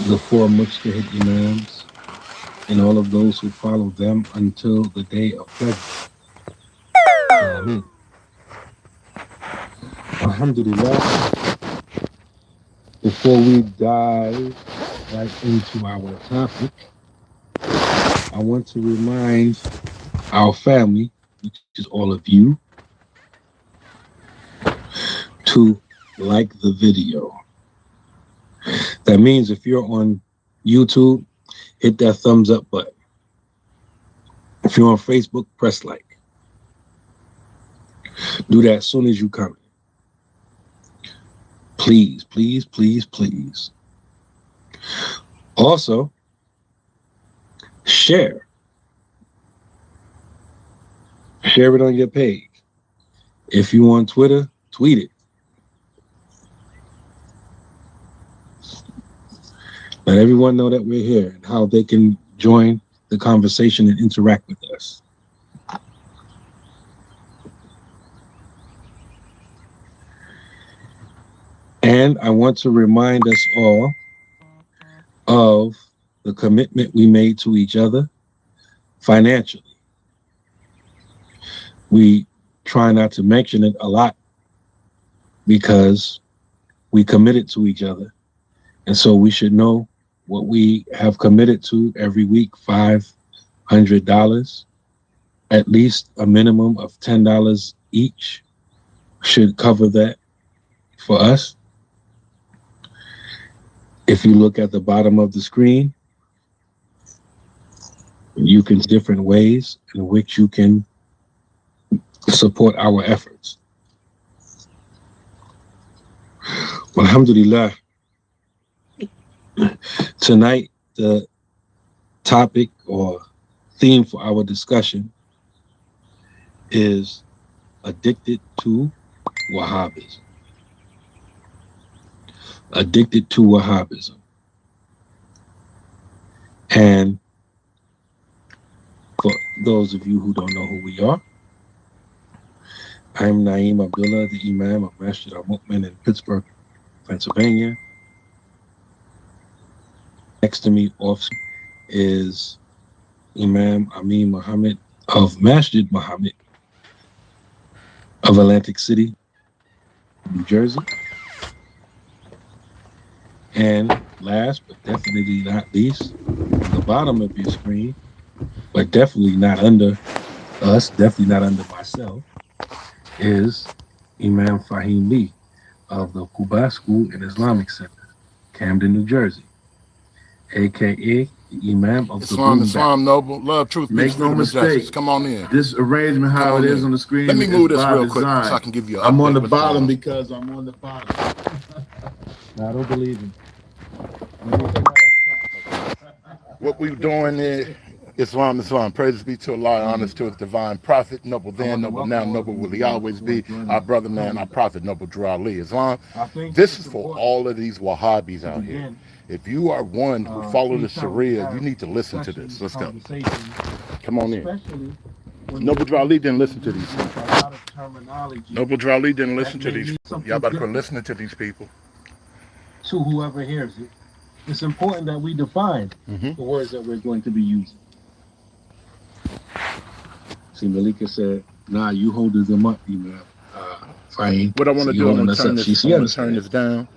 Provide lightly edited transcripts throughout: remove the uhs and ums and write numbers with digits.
the four Mujtahid Imams, and all of those who follow them until the day of judgment. Ameen. Alhamdulillah. Before we dive right into our topic, I want to remind our family, which is all of you, to like the video. That means if you're on YouTube, hit that thumbs up button. If you're on Facebook, press like. Do that as soon as you come. Please, please, please, please. Also, share. Share it on your page. If you on Twitter, tweet it. Let everyone know that we're here and how they can join the conversation and interact with us. And I want to remind us all of the commitment we made to each other financially. We try not to mention it a lot because we committed to each other. And so we should know what we have committed to every week, $500, at least a minimum of $10 each should cover that for us. If you look at the bottom of the screen, you can see different ways in which you can support our efforts. Alhamdulillah. Tonight, the topic or theme for our discussion is addicted to Wahhabism. Addicted to Wahhabism. And for those of you who don't know who we are, I'm Naeem Abdullah, the Imam of Masjid al-Mu'min in Pittsburgh, Pennsylvania. Next to me off is Imam Amin Muhammad of Masjid Muhammad of Atlantic City, New Jersey. And last but definitely not least, on the bottom of your screen, but definitely not under us, definitely not under myself, is Imam Fahim Lee of the Quba School and Islamic Center, Camden, New Jersey, aka the Imam of Islam, the Islam, noble, love, truth, Make peace, no freedom, and justice. mistake. Come on in. This arrangement, how Come it on is in. on the screen, Let me is move this by real quick design. so I can give you an I'm on update the what's going bottom on. because I'm on the bottom. I don't believe him. What we're doing is Islam, Islam. Praises be to Allah, honors to his divine prophet, noble then, noble now, noble will he always be. Our brother man, our prophet, noble Drew Ali. Islam, this is for all of these Wahhabis out here. If you are one who follow the Sharia, you need to listen to this. Let's go. Come on in. Noble Drew Ali didn't listen to these people. Noble Drew Ali didn't listen to these people. Y'all better quit listening to these people. To whoever hears it, it's important that we define the words that we're going to be using. See, Malika said, nah, you holding them up, Fahim. What I want to do, I'm going to turn this down.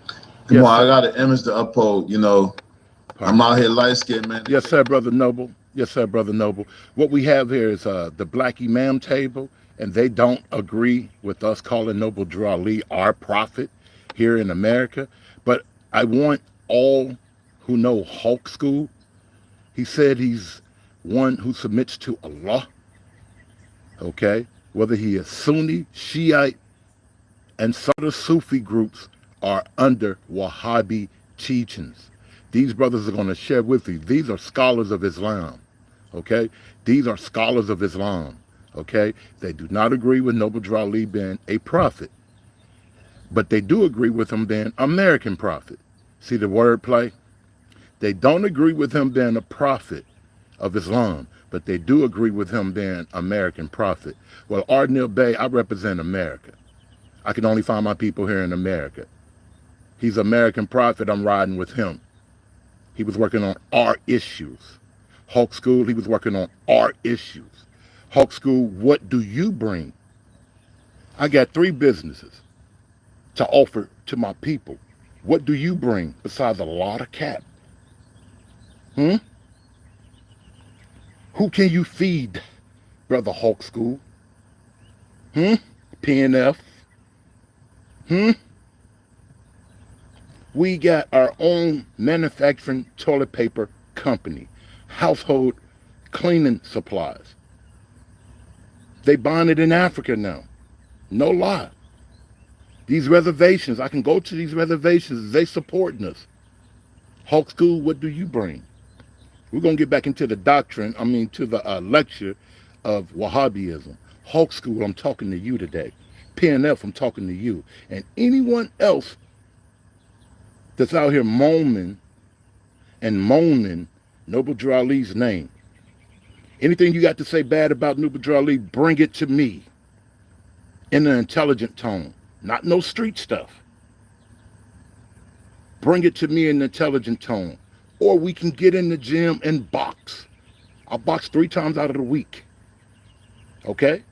Come on, I got an image to uphold, you know. I'm out here light-skinned, man. Yes, sir, Brother Noble. Yes, sir, Brother Noble. What we have here is the Black Imam table, and they don't agree with us calling Noble Drew Ali our prophet here in America. But I want all who know Hulk School. He said he's one who submits to Allah. Okay? Whether he is Sunni, Shiite, and some of the Sufi groups are under Wahhabi teachings. These brothers are going to share with you. These are scholars of Islam. Okay? These are scholars of Islam. Okay? They do not agree with Noble Drew Ali being a prophet. But they do agree with him being American prophet. See the wordplay? They don't agree with him being a prophet of Islam, but they do agree with him being American prophet. Well, Ardnil Bey, I represent America. I can only find my people here in America. He's American prophet, I'm riding with him. He was working on our issues. Hulk School, he was working on our issues. Hulk School, what do you bring? I got 3 businesses to offer to my people. What do you bring besides a lot of cap? Hmm? Who can you feed, Brother Hulk School? Hmm? PNF? Hmm? We got our own manufacturing toilet paper company, household cleaning supplies. They buying it in Africa now. No lie. These reservations, I can go to these reservations. They supporting us. Hulk School, what do you bring? We're going to get back into the doctrine, to the lecture of Wahhabism. Hulk School, I'm talking to you today. PNF, I'm talking to you. And anyone else that's out here moaning Noble Drew Ali's name. Anything you got to say bad about Noble Drew Ali, bring it to me in an intelligent tone. Not no street stuff. Bring it to me in an intelligent tone. Or we can get in the gym and box. I box 3 times out of the week. Okay?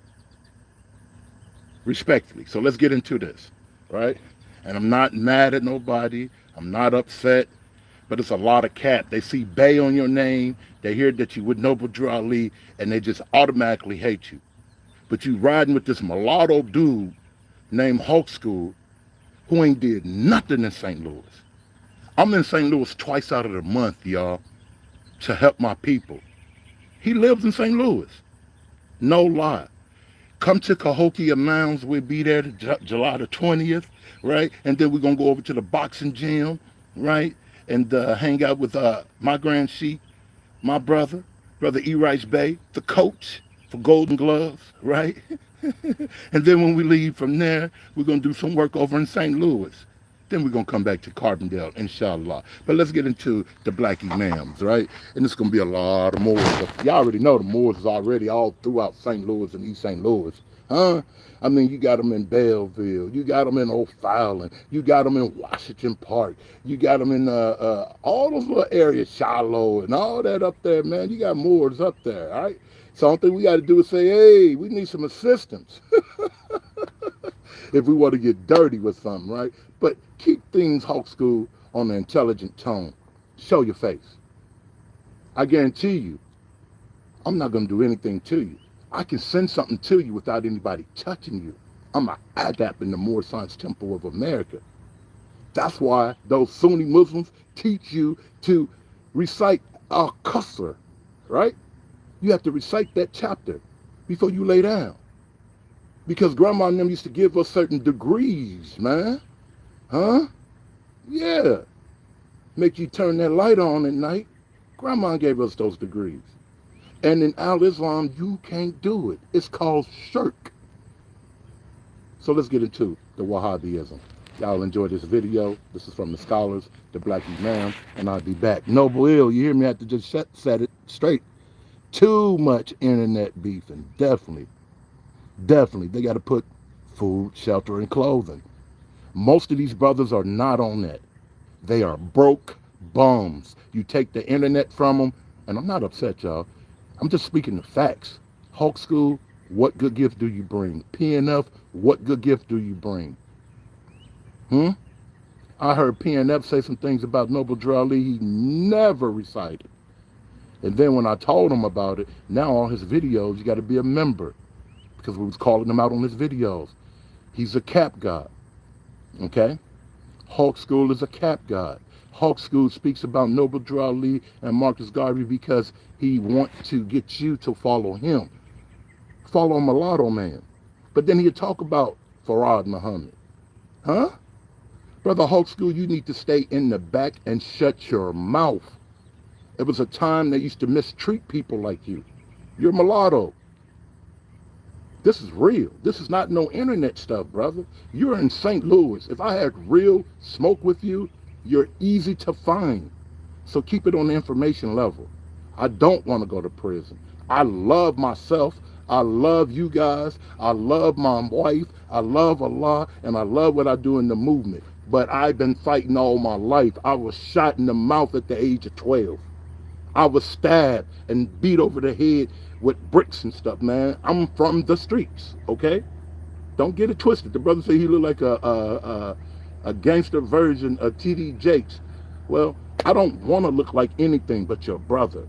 Respectfully. So let's get into this, right? And I'm not mad at nobody. I'm not upset. But it's a lot of cap. They see Bay on your name. They hear that you with Noble Drew Ali, and they just automatically hate you. But you riding with this mulatto dude named Hulk School who ain't did nothing in St. Louis. I'm in St. Louis twice out of the month, y'all, to help my people. He lives in St. Louis. No lie. Come to Cahokia Mounds. We'll be there July the 20th, right? And then we're going to go over to the boxing gym, right? And hang out with my Grand Sheik, my brother E. Rice Bay, the coach for Golden Gloves, right? And then when we leave from there, we're going to do some work over in St. Louis. Then we're going to come back to Carbondale, inshallah. But let's get into the black imams, right? And it's going to be a lot of Moors. Y'all already know the Moors is already all throughout St. Louis and East St. Louis. Huh? You got them in Belleville. You got them in O'Fallon. You got them in Washington Park. You got them in all those little areas, Shiloh and all that up there, man. You got Moors up there, all right? So the only thing we got to do is say, hey, we need some assistance if we want to get dirty with something, right? But keep things, Hulk School, on an intelligent tone. Show your face. I guarantee you, I'm not going to do anything to you. I can send something to you without anybody touching you. I'm an adept in the Moor Science Temple of America. That's why those Sunni Muslims teach you to recite al-Qasr, right? You have to recite that chapter before you lay down. Because grandma and them used to give us certain degrees, man. Huh? Yeah. Make you turn that light on at night. Grandma gave us those degrees. And in Al-Islam, you can't do it. It's called shirk. So let's get into the Wahhabism. Y'all enjoy this video. This is from the scholars, the Black Imam, and I'll be back. Noble Ill, you hear me? I have to just set it straight. Too much internet beefing. Definitely. They got to put food, shelter, and clothing. Most of these brothers are not on that. They are broke bums. You take the internet from them, and I'm not upset, y'all. I'm just speaking the facts. Hulk School, what good gift do you bring? PNF, what good gift do you bring? I heard PNF say some things about Noble Drew Ali he never recited. And then when I told him about it, now all his videos, you got to be a member. Because we was calling him out on his videos. He's a cap god. Okay? Hulk School is a cap god. Hulk School speaks about Noble Drew Ali and Marcus Garvey because he wants to get you to follow him. Follow Mulatto Man. But then he'll talk about Farad Muhammad. Huh? Brother Hulk School, you need to stay in the back and shut your mouth. It was a time they used to mistreat people like you. You're mulatto. This is real. This is not no internet stuff, brother. You're in St. Louis. If I had real smoke with you, you're easy to find. So keep it on the information level. I don't want to go to prison. I love myself. I love you guys. I love my wife. I love Allah. And I love what I do in the movement. but I've been fighting all my life. I was shot in the mouth at the age of 12. I was stabbed and beat over the head with bricks and stuff, man. I'm from the streets, okay? Don't get it twisted. The brother said he looked like a gangster version of T.D. Jakes. Well, I don't want to look like anything but your brother.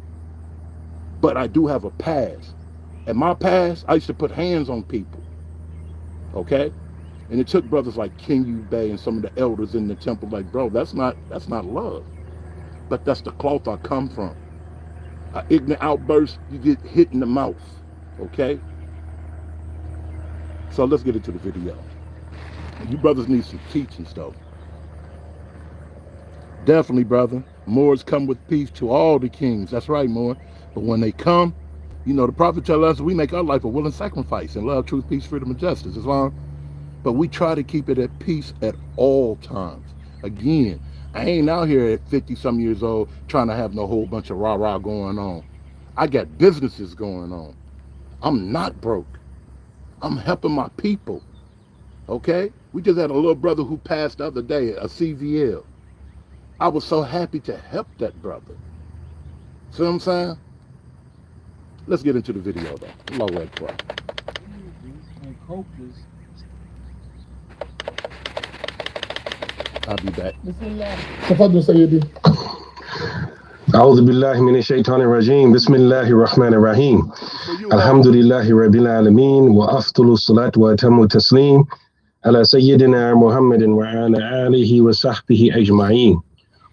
But I do have a past. And my past, I used to put hands on people, okay? And it took brothers like King Bay and some of the elders in the temple, like, bro, that's not love. But that's the cloth I come from. An ignorant outburst, you get hit in the mouth, okay? So let's get into the video. You brothers need some teaching stuff. Definitely, brother. Moors come with peace to all the kings. That's right, Moor. But when they come, you know, the prophet tells us we make our life a willing sacrifice in love, truth, peace, freedom, and justice. Islam. But we try to keep it at peace at all times. Again, I ain't out here at 50-some years old trying to have no whole bunch of rah-rah going on. I got businesses going on. I'm not broke. I'm helping my people, okay? We just had a little brother who passed the other day, a CVL. I was so happy to help that brother. See what I'm saying? Let's get into the video, though. Allahu Akbar. I'll be back. أعوذ بالله من الشيطان الرجيم بسم الله الرحمن الرحيم الحمد لله رب العالمين وأفضل الصلاة وأتم التسليم على سيدنا محمد وعلى آله وصحبه أجمعين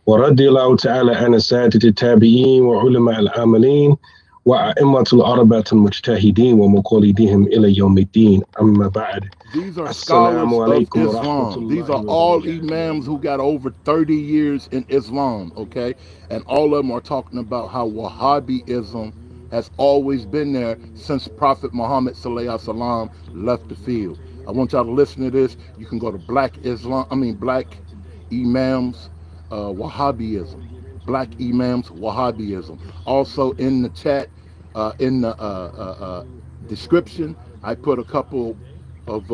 ورضي الله تعالى عن السادة التابعين وعلماء العاملين وأئمة الأربعة المجتهدين ومقلديهم إلى يوم الدين أما بعد. These are scholars of Islam. These are all imams who got over 30 years in Islam, okay? And all of them are talking about how Wahhabism has always been there since Prophet Muhammad sallallahu alaihi wasallam left the field. I want y'all to listen to this. You can go to Black Imams Wahhabism. Black Imams Wahhabism. Also in the chat, in the description, I put a couple of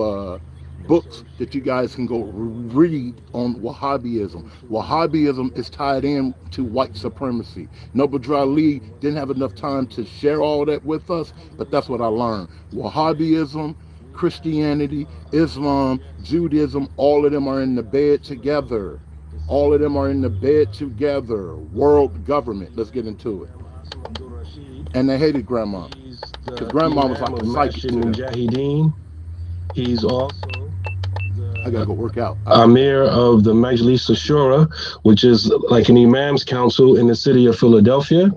books that you guys can go read on Wahhabism. Wahhabism is tied in to white supremacy. Noble Drew Ali didn't have enough time to share all that with us, but that's what I learned. Wahhabism, Christianity, Islam, Judaism, all of them are in the bed together. All of them are in the bed together. World government. Let's get into it. And they hated grandma. Because grandma was like a psychic to them. He's also I gotta go work out. Amir of the Majlis Shura, which is like an imam's council in the city of Philadelphia.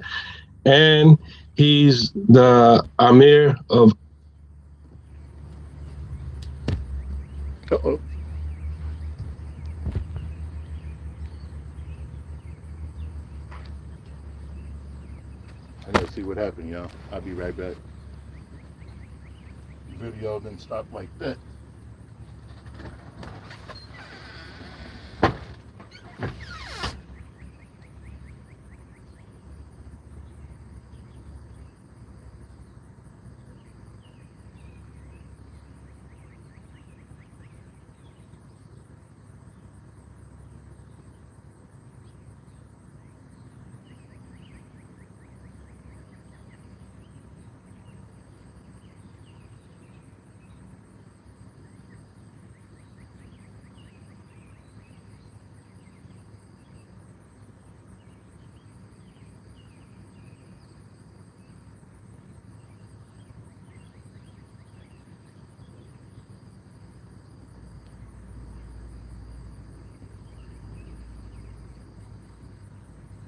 And he's the Amir of Uh-oh. I gotta see what happened, y'all. I'll be right back. Video didn't stop like that.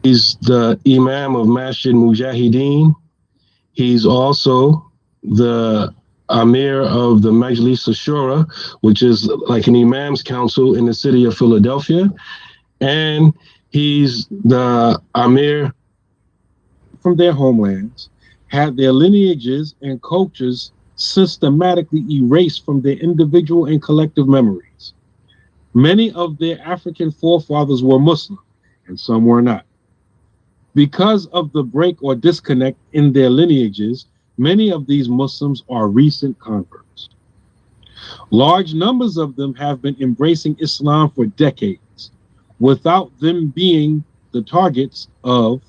He's the Imam of Masjid Mujahideen. He's also the Amir of the Majlis Shura, which is like an imam's council in the city of Philadelphia. And he's the Amir from their homelands, had their lineages and cultures systematically erased from their individual and collective memories. Many of their African forefathers were Muslim, and some were not. Because of the break or disconnect in their lineages, many of these Muslims are recent converts. Large numbers of them have been embracing Islam for decades without them being the targets of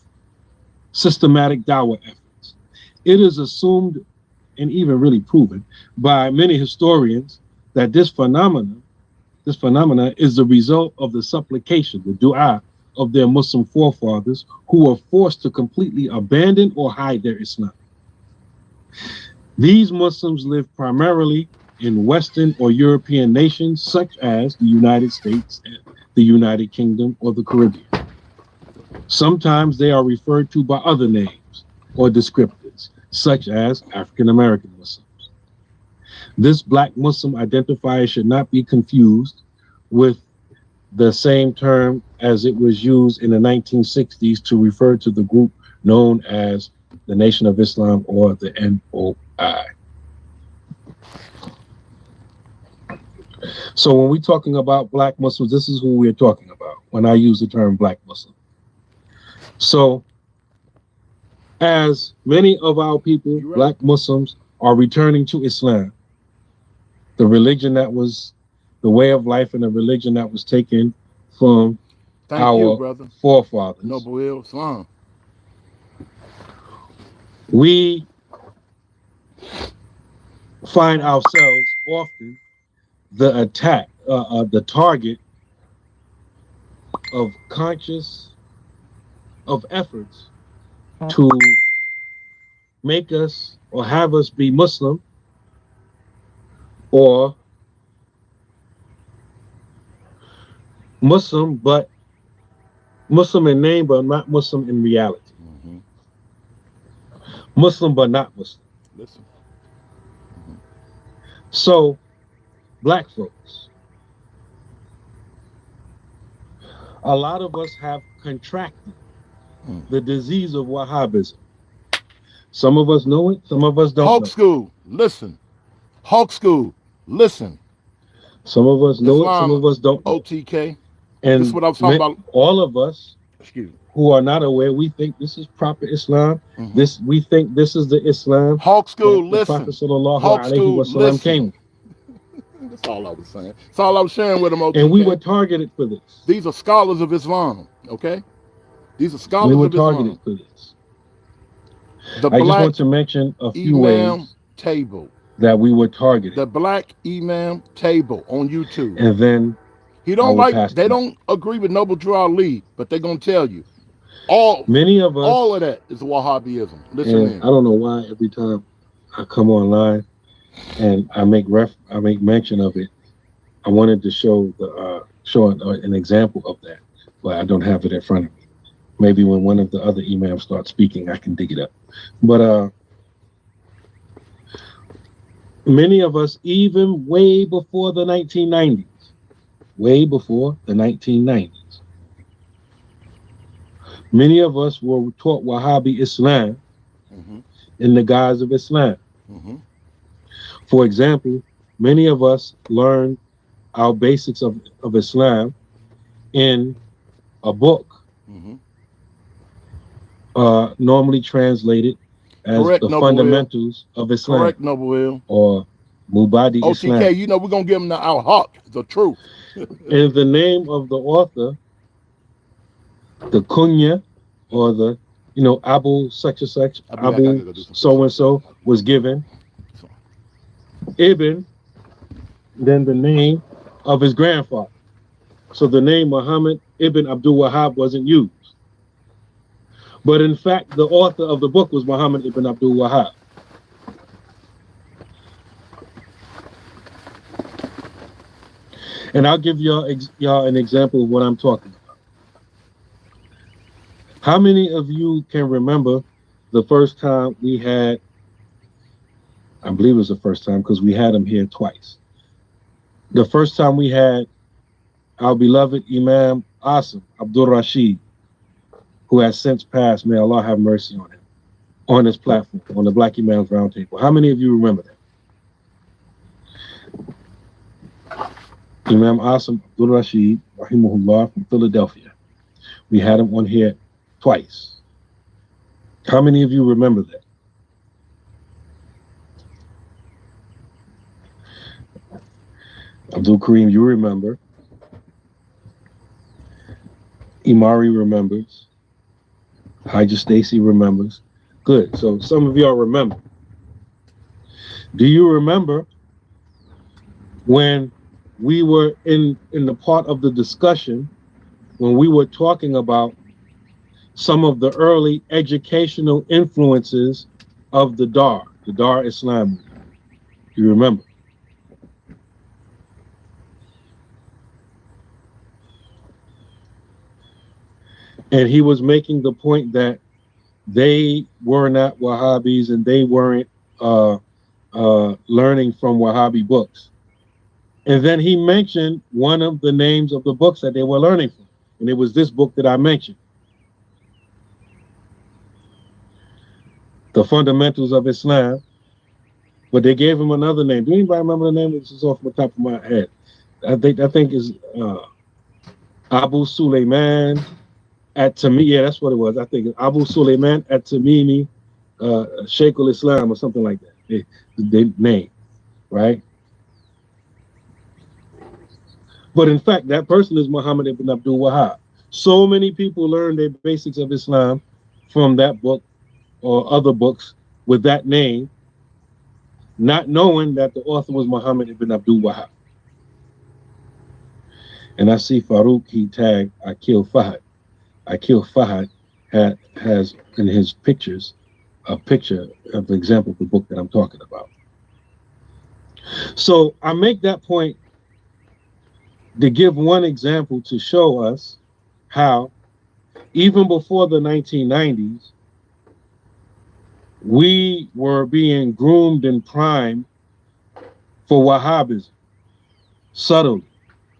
systematic dawah efforts. It is assumed and even really proven by many historians that this phenomena is the result of the supplication, the dua of their Muslim forefathers who were forced to completely abandon or hide their Islam. These Muslims live primarily in Western or European nations such as the United States, the United Kingdom, or the Caribbean. Sometimes they are referred to by other names or descriptors, such as African American Muslims. This Black Muslim identifier should not be confused with the same term as it was used in the 1960s to refer to the group known as the Nation of Islam or the NOI. So when we're talking about Black Muslims, this is who we're talking about when I use the term Black Muslim. So as many of our people, Black Muslims, are returning to Islam, the religion that was the way of life and the religion that was taken from our forefathers. Noble Islam. We find ourselves often the attack, the target of efforts to make us or have us be Muslim or Muslim, but Muslim in name, but not Muslim in reality. Mm-hmm. Muslim, but not Muslim. Listen. Mm-hmm. So, Black folks, a lot of us have contracted the disease of Wahhabism. Some of us know it, some of us don't Hawk know. School, listen. Hawk School, listen. Some of us know Islam, it, some of us don't know. OTK. And this is what I was talking about. All of us who are not aware, we think this is proper Islam. Mm-hmm. We think this is the Islam Hawk School, that listen. the Prophet sallallahu alaihi wasallam came with. That's all I was saying. That's all I was sharing with them, OTK. And we were targeted for this. These are scholars of Islam, okay? These are scholars of Islam. We were targeted for this. I just want to mention a few ways table that we were targeted. The Black Imam table on YouTube. And then they don't agree with Noble Drew Ali, but they're gonna tell you many of us, all of that is Wahhabism. Listen in. I don't know why every time I come online and I make mention of it, I wanted to show an example of that, but I don't have it in front of me. Maybe when one of the other imams starts speaking, I can dig it up. But many of us, even way before the 1990s, many of us were taught Wahhabi Islam in the guise of Islam. For example, many of us learned our basics of Islam in a book normally translated as the fundamentals of Islam. Correct, Noble Will. Or Mubadi Islam. OTK, you know we're going to give them our hawk, the truth. And the name of the author, the kunya, or the, Abu such and such, Abu so-and-so was given. Ibn, then the name of his grandfather. So the name Muhammad Ibn Abdul Wahhab wasn't used. But in fact, the author of the book was Muhammad Ibn Abdul Wahhab. And I'll give y'all an example of what I'm talking about. How many of you can remember the first time we had, I believe it was the first time because we had him here twice. The first time we had our beloved Imam Asim Abdul Rashid, who has since passed, may Allah have mercy on him, on this platform, on the Black Imams Roundtable. How many of you remember that? Imam Asim Abdul Rashid, rahimahullah, from Philadelphia. We had him on here twice. How many of you remember that? Abdul Kareem, you remember. Imari remembers. Hija Stacy remembers. Good. So some of y'all remember. Do you remember when we were in the part of the discussion when we were talking about some of the early educational influences of the Dar Islam? You remember? And he was making the point that they were not Wahhabis and they weren't learning from Wahhabi books. And then he mentioned one of the names of the books that they were learning from. And it was this book that I mentioned, The Fundamentals of Islam. But they gave him another name. Do anybody remember the name? This is off the top of my head. I think is Abu Sulaiman at Tamimi. Yeah, that's what it was. I think Abu Sulaiman at Tamimi, Sheikh al-Islam or something like that. The name, right? But in fact, that person is Muhammad ibn Abdul Wahhab. So many people learn their basics of Islam from that book or other books with that name, not knowing that the author was Muhammad ibn Abdul Wahhab. And I see Farouk, he tagged, I killed Fahad. I killed Fahad has in his pictures a picture of the example of the book that I'm talking about. So I make that point to give one example to show us how, even before the 1990s, we were being groomed and primed for Wahhabism, subtly,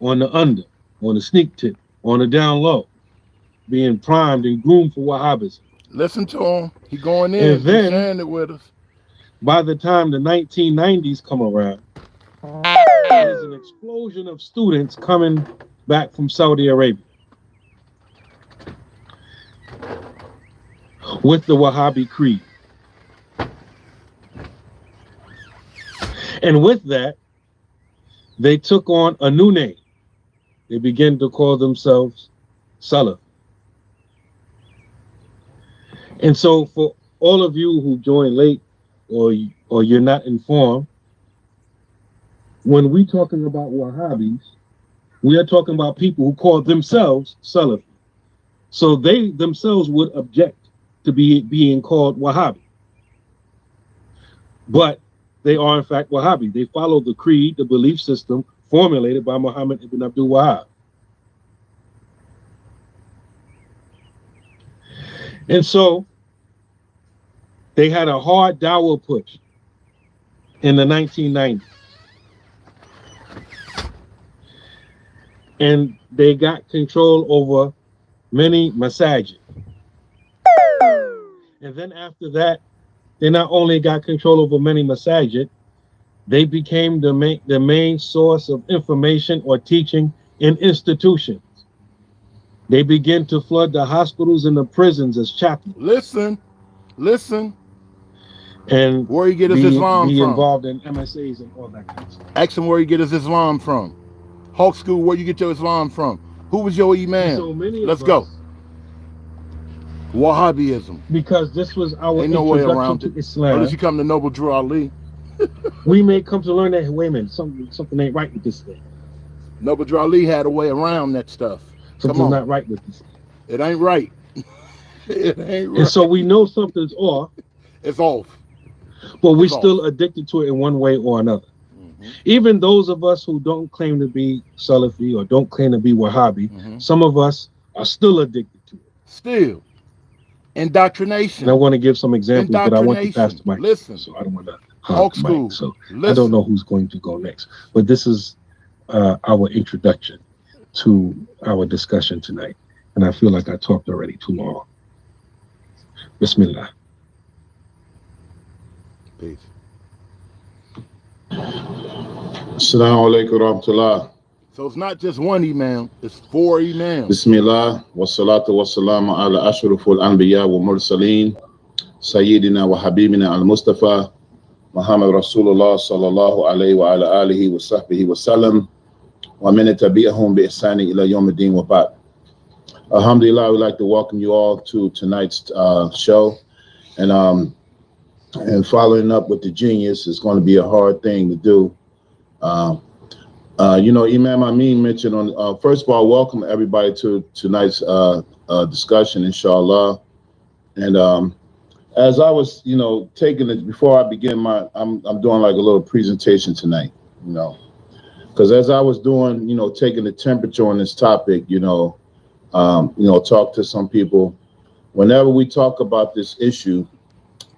on the under, on the sneak tip, on the down low, being primed and groomed for Wahhabism. Listen to him. He going in and then, sharing it with us. By the time the 1990s come around, there's an explosion of students coming back from Saudi Arabia with the Wahhabi creed. And with that, they took on a new name. They began to call themselves Salaf. And so for all of you who joined late or you're not informed, when we talking about Wahhabis, we are talking about people who call themselves Salafi. So they themselves would object to being called Wahhabi. But they are in fact Wahhabi. They follow the creed, the belief system formulated by Muhammad ibn Abdul Wahhab. And so they had a hard dawah push in the 1990s. And they got control over many masajid. And then after that, they not only got control over many masajid, they became the main source of information or teaching in institutions. They begin to flood the hospitals and the prisons as chaplains. Listen. And where he get his Islam from? Be involved in MSAs and all that kind of stuff. Ask him where he get his Islam from. Hawk School, where you get your Islam from? Who was your imam? So let's go. Wahhabism. Because this was our introduction to Islam. Unless you come to Noble Drew Ali. We may come to learn that, wait a minute, something ain't right with this thing. Noble Drew Ali had a way around that stuff. Something's not right with this thing. It ain't right. It ain't right. And so we know something's off. It's off. But we're still addicted to it in one way or another. Mm-hmm. Even those of us who don't claim to be Salafi or don't claim to be Wahhabi, some of us are still addicted to it. Still. Indoctrination. And I want to give some examples, but I want to pass the mic. Listen. So I don't want to Hawk School. Mic, so I don't know who's going to go next. But this is our introduction to our discussion tonight. And I feel like I talked already too long. Bismillah. Peace. Assalamu alaikum rahmatullah. So it's not just one imam, it's 4 imams. Bismillah wa salatu wa salamu ala ashrafil anbiya wa mursaleen Sayyidina wa Habibina al-Mustafa Muhammad Rasulullah sallallahu alayhi wa ala alihi wa sahbihi wa sallam. ومن تبعهم بإحسان إلى يوم الدين وبعد. Alhamdulillah, we'd like to welcome you all to tonight's show. And following up with the genius is going to be a hard thing to do. Imam Amin mentioned on, first of all, welcome everybody to tonight's discussion, inshallah. And as I was, taking it before I begin I'm doing like a little presentation tonight, because as I was doing, taking the temperature on this topic, talk to some people. Whenever we talk about this issue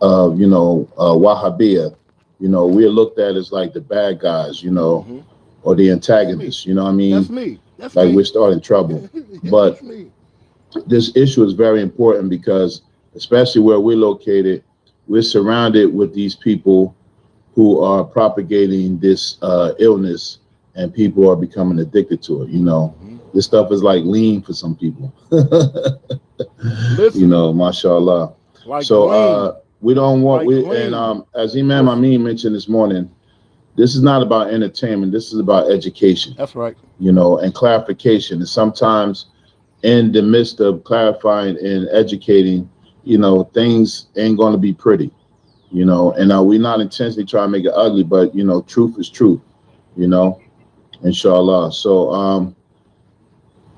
of, Wahhabiyya, we're looked at as like the bad guys, or the antagonists, you know what I mean? That's me. That's like me. We're starting trouble. But this issue is very important because, especially where we're located, we're surrounded with these people who are propagating this illness, and people are becoming addicted to it. This stuff is like lean for some people. Mashallah. Like so we don't want as Imam Amin mentioned this morning, this is not about entertainment. This is about education. That's right. And clarification. And sometimes in the midst of clarifying and educating, things ain't going to be pretty, and we're not intentionally trying to make it ugly, but, truth is truth, inshallah. So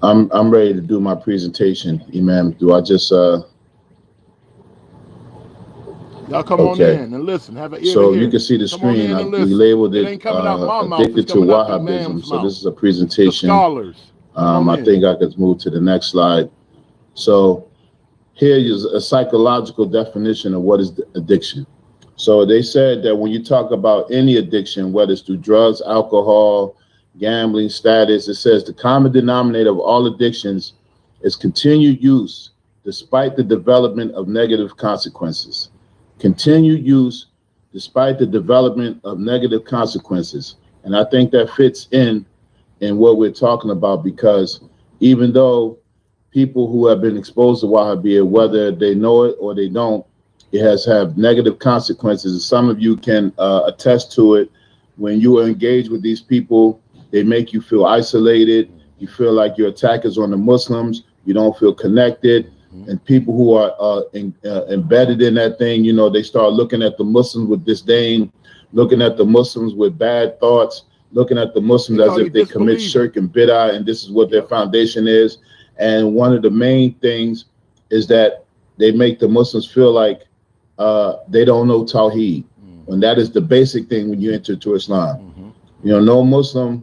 I'm ready to do my presentation, Imam. Do I just y'all come on in and listen. Have an ear so to hear. you can see the screen. We labeled it addicted to Wahhabism. So this is a presentation. The scholars. I think I could move to the next slide. So here is a psychological definition of what is addiction. So they said that when you talk about any addiction, whether it's through drugs, alcohol, gambling, status, it says the common denominator of all addictions is continued use despite the development of negative consequences. Continued use despite the development of negative consequences. And I think that fits in what we're talking about, because even though people who have been exposed to Wahhabiyya, whether they know it or they don't, it has had negative consequences. And some of you can attest to it. When you are engaged with these people, they make you feel isolated. You feel like your attack is on the Muslims. You don't feel connected. And people who are embedded in that thing, they start looking at the Muslims with disdain, looking at the Muslims with bad thoughts, looking at the Muslims as if they commit shirk and bid'ah, and this is what their foundation is. And one of the main things is that they make the Muslims feel like they don't know Tawheed. And that is the basic thing when you enter to Islam. No Muslim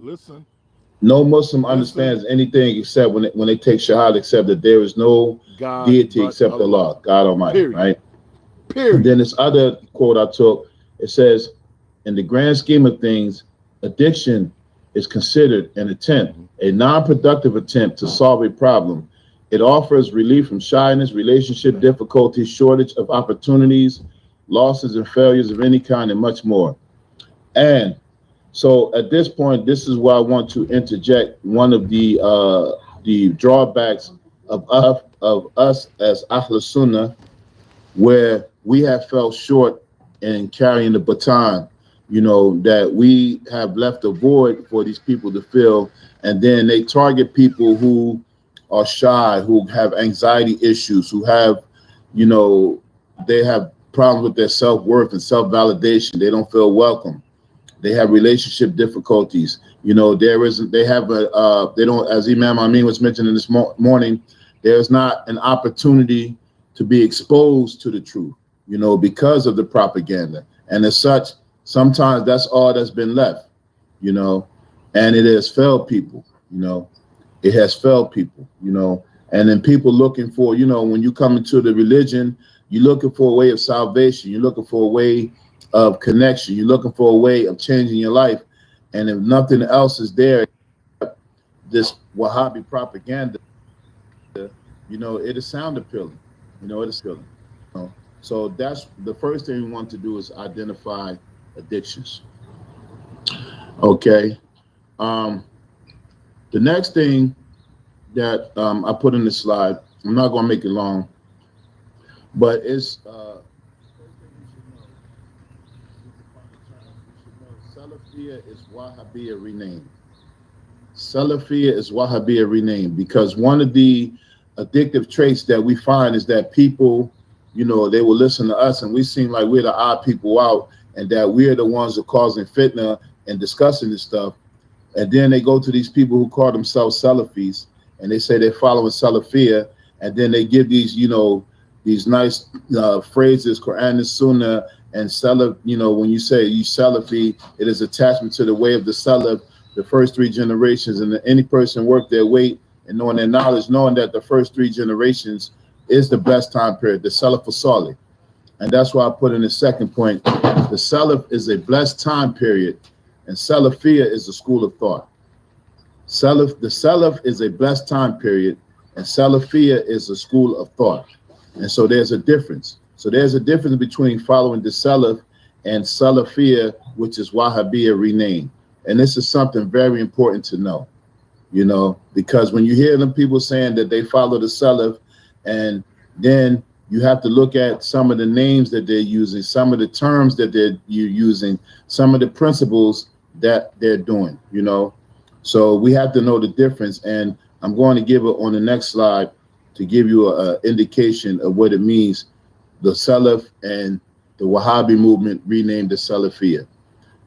understands anything except when they take Shahada, except that there is no God deity except Allah, God Almighty, right? And then this other quote I took, it says, in the grand scheme of things, addiction is considered an attempt, a non-productive attempt to solve a problem. It offers relief from shyness, relationship difficulties, shortage of opportunities, losses and failures of any kind, and much more. And so at this point, this is where I want to interject one of the drawbacks of us as Ahl Sunnah, where we have fell short in carrying the baton, that we have left a void for these people to fill. And then they target people who are shy, who have anxiety issues, who have, they have problems with their self-worth and self-validation. They don't feel welcome. They have relationship difficulties. They don't, as Imam Amin was mentioning this morning, there's not an opportunity to be exposed to the truth, because of the propaganda. And as such, sometimes that's all that's been left, and it has failed people, it has failed people, and then people looking for, when you come into the religion, you're looking for a way of salvation. You're looking for a way of connection. You're looking for a way of changing your life. And if nothing else is there, this Wahhabi propaganda, it is sound appealing. It is appealing. So that's the first thing we want to do, is identify addictions. Okay. The next thing that I put in the slide, I'm not going to make it long, but it's Salafiyya is Wahhabiyya renamed. Salafiyya is Wahhabiyya renamed, because one of the addictive traits that we find is that people, you know, they will listen to us and we seem like we're the odd people out, and that we're the ones who are causing fitna and discussing this stuff. And then they go to these people who call themselves Salafis and they say they're following Salafiyya, and then they give these, you know, these nice phrases, Quran and Sunnah, and Salaf, you know, when you say you Salafi, it is attachment to the way of the Salaf, the first three generations, and any person work their weight and knowing their knowledge, knowing that the first three generations is the best time period, the Salaf Salih. And that's why I put in the second point, the Salaf is a blessed time period, and Salafiyya is a school of thought. The Salaf is a blessed time period, and Salafiyya is a school of thought. And so there's a difference. So there's a difference between following the Salaf and Salafiyya, which is Wahhabiyya renamed. And this is something very important to know, you know, because when you hear them people saying that they follow the Salaf, and then you have to look at some of the names that they're using, some of the terms that they're using, some of the principles that they're doing, you know. So we have to know the difference. And I'm going to give it on the next slide to give you an indication of what it means, the Salaf and the Wahhabi movement renamed the Salafiyya.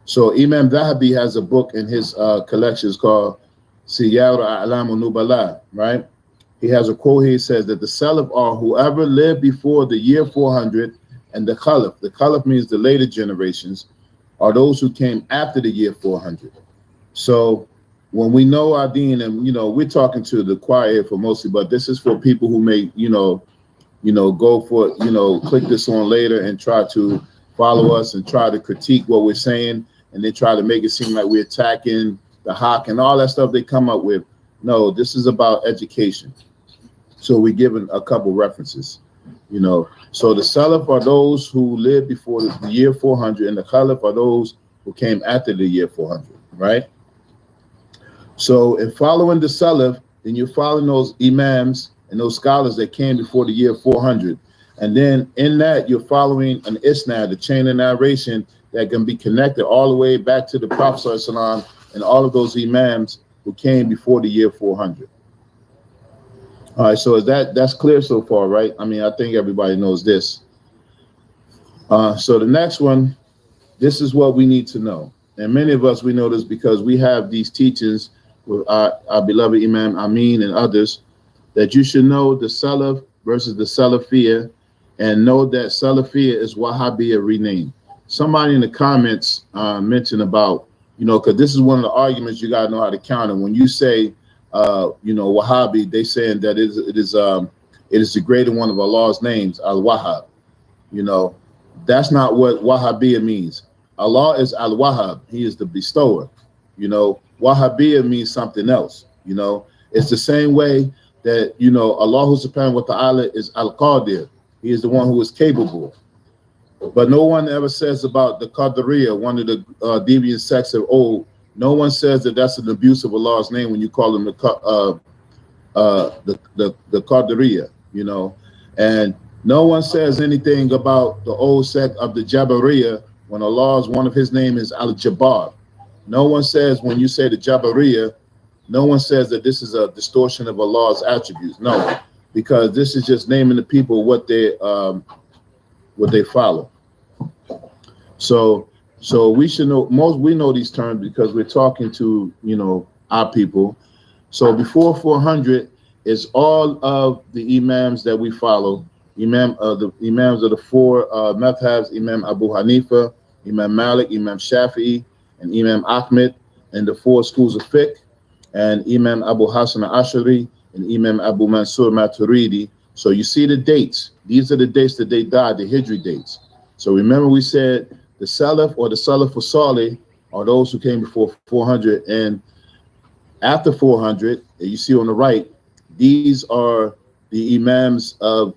So Imam Dhahabi has a book in his collections called Siyar A'lam Nubala, right? He has a quote here. He says that the Salaf are whoever lived before the year 400, and the Khalaf means the later generations, are those who came after the year 400. So when we know our deen, and you know, we're talking to the choir for mostly, but this is for people who may, you know, go for, you know, click this on later and try to follow us and try to critique what we're saying, and then try to make it seem like we're attacking the Haqq and all that stuff they come up with. No, this is about education. So we're given a couple references, you know. So the Salaf are those who lived before the year 400, and the Khalaf are those who came after the year 400, right? So in following the Salaf, then you're following those Imams and those scholars that came before the year 400. And then in that, you're following an isnad, the chain of narration that can be connected all the way back to the Prophet ﷺ and all of those Imams who came before the year 400. All right, so that's clear so far, right? I mean, I think everybody knows this. So the next one, this is what we need to know. And many of us, we know this because we have these teachings with our beloved Imam Amin and others, that you should know the Salaf versus the Salafiyya, and know that Salafiyya is Wahhabiyya renamed. Somebody in the comments mentioned about, you know, because this is one of the arguments you got to know how to counter. When you say, you know, Wahhabi, they saying that it is degrading one of Allah's names, Al-Wahhab. You know, that's not what Wahhabiyya means. Allah is Al-Wahhab. He is the bestower. You know, Wahhabiyya means something else. You know, it's the same way that, you know, Allah subhanahu wa ta'ala is Al-Qadir. He is the one who is capable. But no one ever says about the Qadariyya, one of the deviant sects of old, no one says that that's an abuse of Allah's name when you call him the Qadariyya, you know. And no one says anything about the old sect of the Jabariyya when Allah's one of his name is Al-Jabbar. No one says, when you say the Jabariyya, no one says that this is a distortion of Allah's attributes. No, because this is just naming the people what they follow. So we should know, we know these terms because we're talking to, you know, our people. So before 400 is all of the Imams that we follow. The Imams of the four madhabs, Imam Abu Hanifa, Imam Malik, Imam Shafi'i, and Imam Ahmed, and the four schools of fiqh, and Imam Abu Hassan al-Ash'ari, and Imam Abu Mansur Maturidi. So you see the dates. These are the dates that they died, the Hijri dates. So remember we said the Salaf or the Salaf Salih are those who came before 400, and after 400, you see on the right, these are the Imams of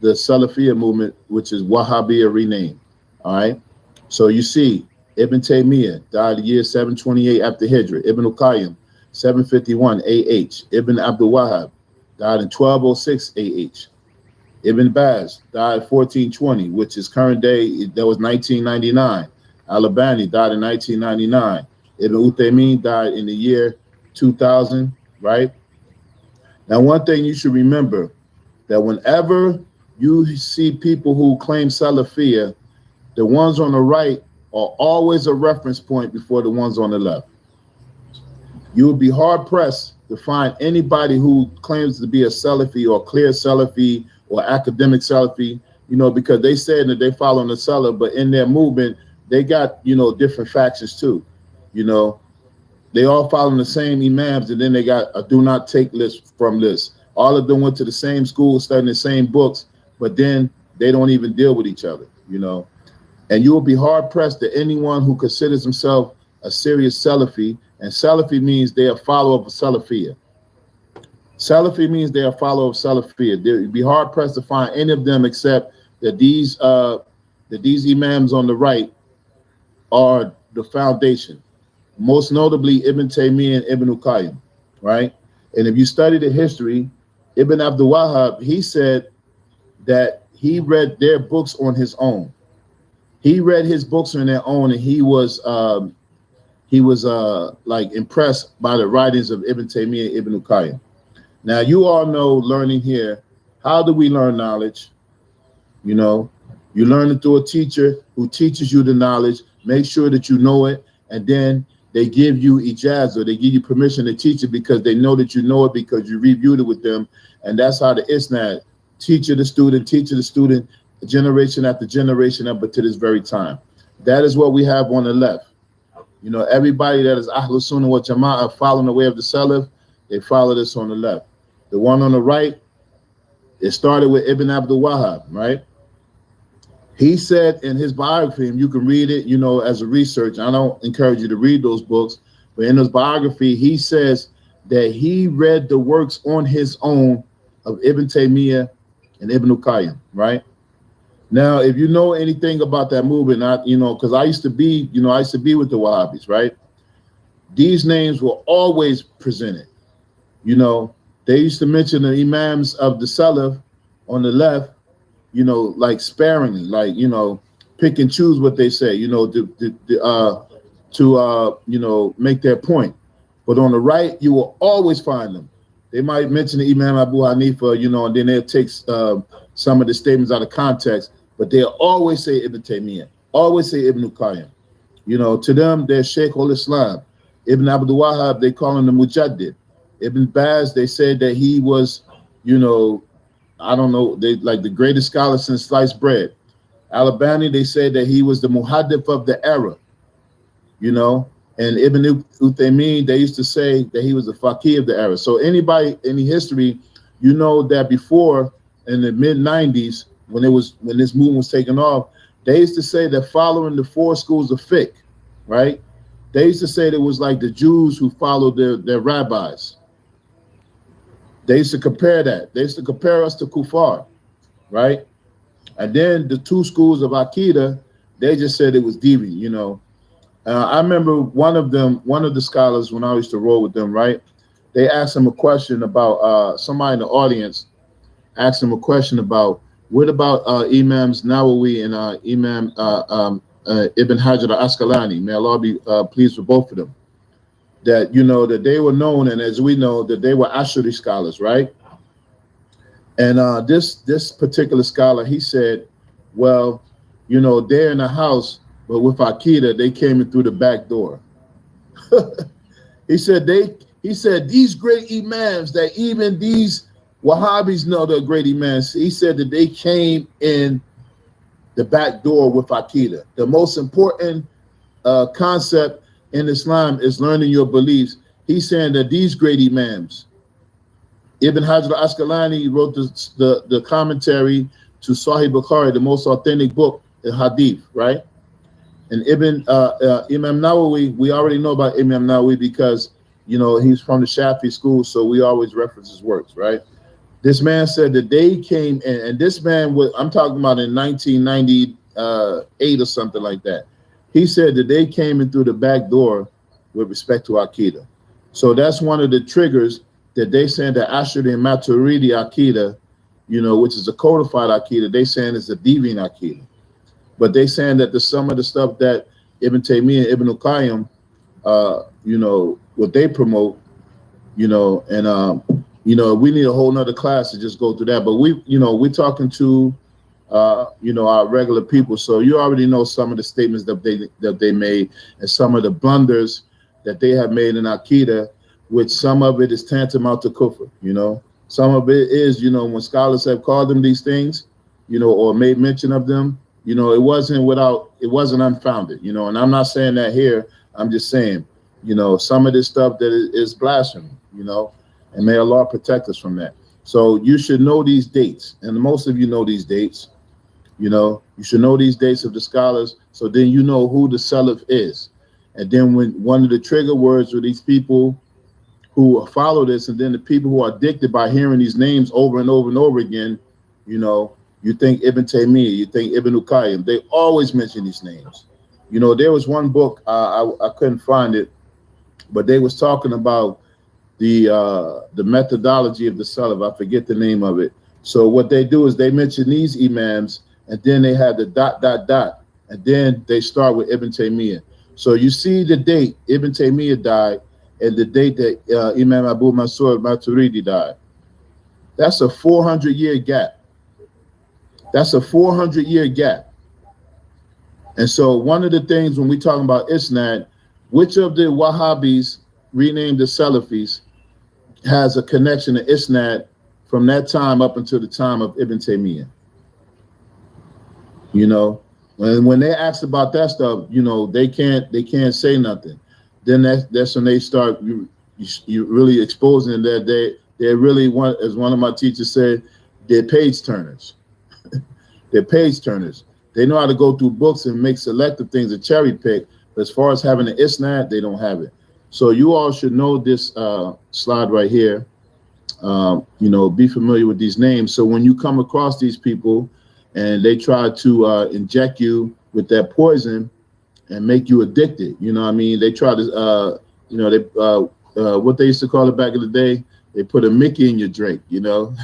the Salafiyya movement, which is Wahhabiyya renamed. All right. So you see, Ibn Taymiyyah died the year 728 after Hijra. Ibn al-Qayyim, 751 AH. Ibn Abdul Wahhab died in 1206 AH. Ibn Baz died 1420, which is current day, that was 1999. Al-Albani died in 1999. Ibn Uthaymeen died in the year 2000, right? Now, one thing you should remember, that whenever you see people who claim Salafiyah, the ones on the right are always a reference point before the ones on the left. You would be hard pressed to find anybody who claims to be a Salafi or clear Salafi or academic Salafi, because they said that they follow the Salaf, but in their movement, they got, different factions too. They all follow the same imams, and then they got a do not take list from list. All of them went to the same school, studying the same books, but then they don't even deal with each other, And you will be hard pressed to anyone who considers himself a serious Salafi, and Salafi means they are a follower of Salafiyah. Salafi means they are a follower of Salafiyah. You'd be hard pressed to find any of them except that these imams on the right are the foundation. Most notably Ibn Taymiyyah and Ibn Qayyim, right? And if you study the history, Ibn Abdul Wahhab, he said that he read their books on his own. He read his books on their own, and he was like impressed by the writings of Ibn Taymiyyah and Ibn Qayyim. Now, you all know, learning here, how do we learn knowledge? You learn it through a teacher who teaches you the knowledge, make sure that you know it, and then they give you ijaz, or they give you permission to teach it because they know that you know it because you reviewed it with them. And that's how the isnad, teacher to student, generation after generation up to this very time. That is what we have on the left. Everybody that is Ahlul Sunnah wa Jama'ah following the way of the Salaf, they follow this on the left. The one on the right, it started with Ibn Abdul Wahhab, right? He said in his biography, and you can read it, as a research. I don't encourage you to read those books, but in his biography, he says that he read the works on his own of Ibn Taymiyyah and Ibn Qayyim, right? Now, if you know anything about that movement, because I used to be with the Wahhabis, right? These names were always presented. They used to mention the imams of the Salaf on the left, like sparingly, like, pick and choose what they say, to make their point. But on the right, you will always find them. They might mention the Imam Abu Hanifa, and then they'll take some of the statements out of context, but they'll always say Ibn Taymiyyah, always say Ibn Qayyim. To them, they're Shaykh al-Islam. Ibn Abdul Wahhab, they call him the Mujaddid. Ibn Baz, they said that he was, I don't know, they like the greatest scholar since sliced bread. Al-Albani, they said that he was the muhaddith of the era, and Ibn Uthaymeen, they used to say that he was the faqih of the era. So anybody, any history, that before, in the mid-90s, when this movement was taking off, they used to say that following the four schools of fiqh, right? They used to say that it was like the Jews who followed their rabbis. They used to compare that. They used to compare us to kuffar, right? And then the two schools of Aqidah, they just said it was deviant, I remember one of the scholars, when I used to roll with them, right? They asked him a question about, somebody in the audience asked him a question about, what about Imams Nawawi and Imam Ibn Hajar al-Asqalani? May Allah be pleased with both of them. That, that they were known, and as we know, that they were Ashuri scholars, right? And this particular scholar, he said, well, they're in the house, but with Aqidah, they came in through the back door. He said these great imams, that even these Wahhabis know they're great imams. He said that they came in the back door with Aqidah. The most important concept in Islam is learning your beliefs. He's saying that these great imams, Ibn Hajar al-Asqalani wrote the commentary to Sahih Bukhari, the most authentic book in Hadith, right? And Imam Nawawi, we already know about Imam Nawawi because, he's from the Shafi school, so we always reference his works, right? This man said that they came in, and this man I'm talking about in 1998 or something like that. He said that they came in through the back door with respect to Aqidah. So that's one of the triggers that they saying that Ashari and Maturidi Aqidah, which is a codified Aqidah, they saying is a deviant Aqidah. But they saying that some of the stuff that Ibn Taymiyyah and Ibn Qayyim, what they promote you know, and you know, we need a whole nother class to just go through that. But we, you know, we're talking to you know, our regular people. So you already know some of the statements that they made and some of the blunders that they have made in Aqidah, which some of it is tantamount to kufr, you know. Some of it is, you know, when scholars have called them these things, you know, or made mention of them, you know, it wasn't unfounded, you know. And I'm not saying that here. I'm just saying, you know, some of this stuff that is blasphemy, you know, and may Allah protect us from that. So you should know these dates, and most of you know these dates. You know, you should know these dates of the scholars, so then you know who the Salaf is. And then when one of the trigger words with these people who follow this, and then the people who are addicted by hearing these names over and over and over again, you know, you think Ibn Taymiyyah, you think Ibn Qayyim, they always mention these names. You know, there was one book, I couldn't find it, but they was talking about the methodology of the Salaf. I forget the name of it. So what they do is they mention these imams, and then they have the ... and then they start with Ibn Taymiyyah. So you see the date Ibn Taymiyyah died and the date that Imam Abu Mansur Maturidi died. That's a 400-year gap. That's a 400-year gap. And so one of the things when we talking about Isnad, which of the Wahhabis renamed the Salafis has a connection to Isnad from that time up until the time of Ibn Taymiyyah? You know, when they ask about that stuff, you know, they can't say nothing. Then that's when they start you really exposing that they're really one, as one of my teachers said, they're page turners. They're page turners. They know how to go through books and make selective things and cherry pick. But as far as having an isnad, they don't have it. So you all should know this slide right here. You know, be familiar with these names. So when you come across these people and they try to inject you with that poison and make you addicted, you know what I mean? They try to, you know, they what they used to call it back in the day, they put a Mickey in your drink, you know?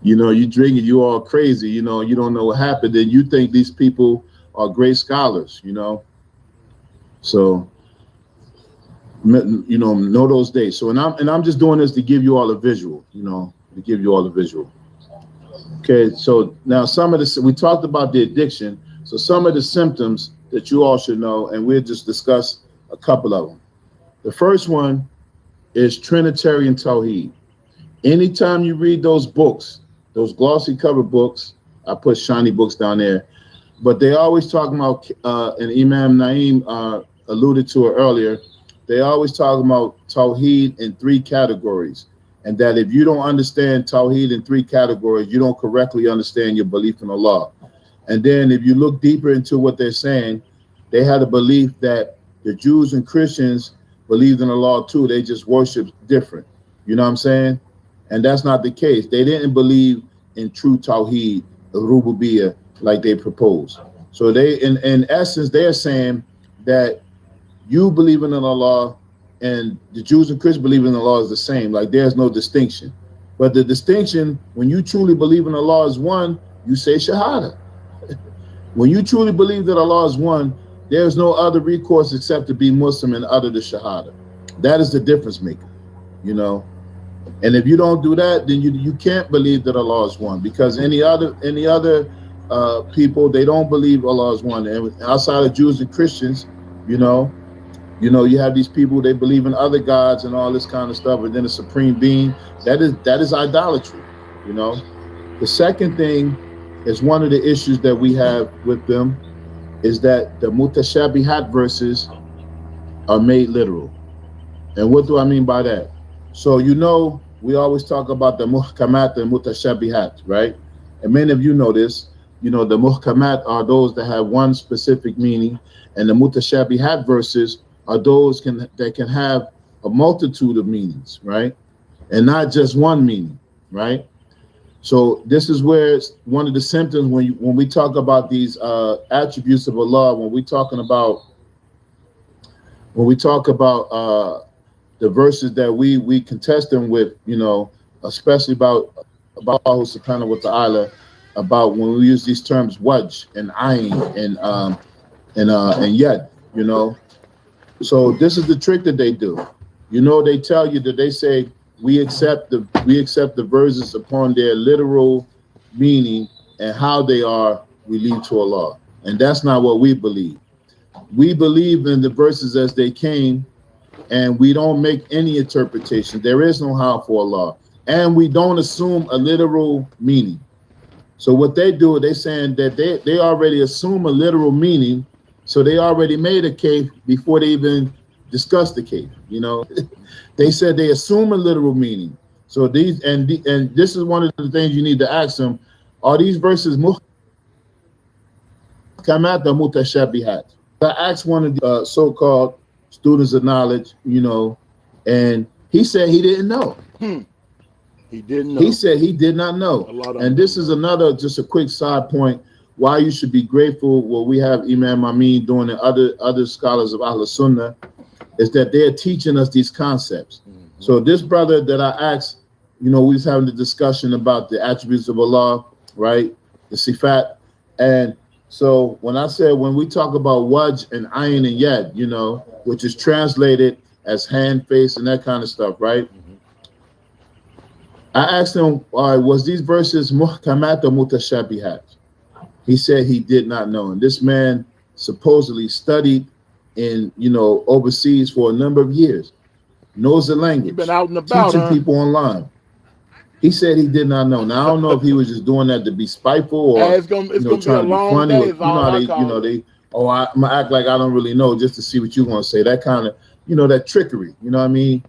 You know, you drink it, you all crazy, you know, you don't know what happened. And you think these people are great scholars, you know? So, you know those days. So, and I'm just doing this to give you all a visual, you know, to give you all a visual. Okay, so now some of this, we talked about the addiction. So some of the symptoms that you all should know, and we'll just discuss a couple of them. The first one is Trinitarian Tawheed. Anytime you read those books, those glossy cover books, I put shiny books down there, but they always talk about, and Imam Naim alluded to it earlier, they always talk about Tawheed in 3 categories. And that if you don't understand Tawheed in 3 categories, you don't correctly understand your belief in Allah. And then if you look deeper into what they're saying, they had a belief that the Jews and Christians believed in Allah too. They just worship different. You know what I'm saying? And that's not the case. They didn't believe in true Tawheed, the Rububiyyah, like they proposed. So they, in essence, they're saying that you believe in Allah and the Jews and Christians believe in Allah is the same. Like there's no distinction. But the distinction, when you truly believe in Allah is one, you say Shahada. When you truly believe that Allah is one, there's no other recourse except to be Muslim and utter the Shahada. That is the difference maker, you know. And if you don't do that, then you can't believe that Allah is one, because any other people, they don't believe Allah is one. And outside of Jews and Christians, you know, you have these people, they believe in other gods and all this kind of stuff, and then a supreme being. That is idolatry, you know. The second thing is one of the issues that we have with them is that the mutashabihat verses are made literal. And what do I mean by that? So, you know, we always talk about the muhkamat and mutashabihat, right? And many of you know this. You know, the muhkamat are those that have one specific meaning, and the mutashabihat verses are those that can have a multitude of meanings, right? And not just one meaning, right? So this is where it's one of the symptoms when we talk about these attributes of Allah, when we talk about the verses that we contest them with, you know, especially about Allah subhanahu wa ta'ala, about when we use these terms wajh and ayn and yad, you know. So this is the trick that they do. You know, they tell you that they say we accept the verses upon their literal meaning, and how they are we leave to Allah. And that's not what we believe. We believe in the verses as they came, and we don't make any interpretation. There is no how for Allah, and we don't assume a literal meaning. So what they do, they're saying that they already assume a literal meaning, so they already made a case before they even discussed the case. You know, they said they assume a literal meaning. So these and this is one of the things you need to ask them: are these verses muhkamat or mutashabihat? I asked one of the so-called students of knowledge, you know, and he said he didn't know. He didn't know. He said he did not know. And this is another, just a quick side point, why you should be grateful what we have Imam Amin doing and other scholars of Ahl Sunnah, is that they're teaching us these concepts. So this brother that I asked, you know, we was having the discussion about the attributes of Allah, right? The sifat. And so when I said, when we talk about wajh and ayn and yad, you know, which is translated as hand, face, and that kind of stuff, right? I asked him, all right, was these verses muhkamat or mutashabihat? He said he did not know. And this man supposedly studied in, you know, overseas for a number of years, knows the language, You've been out and about, teaching people online. He said he did not know. Now I don't know if he was just doing that to be spiteful or it's gonna trying to be funny. Or, you know how they, I'm gonna act like I don't really know just to see what you want to say. That kind of, you know, that trickery. You know what I mean?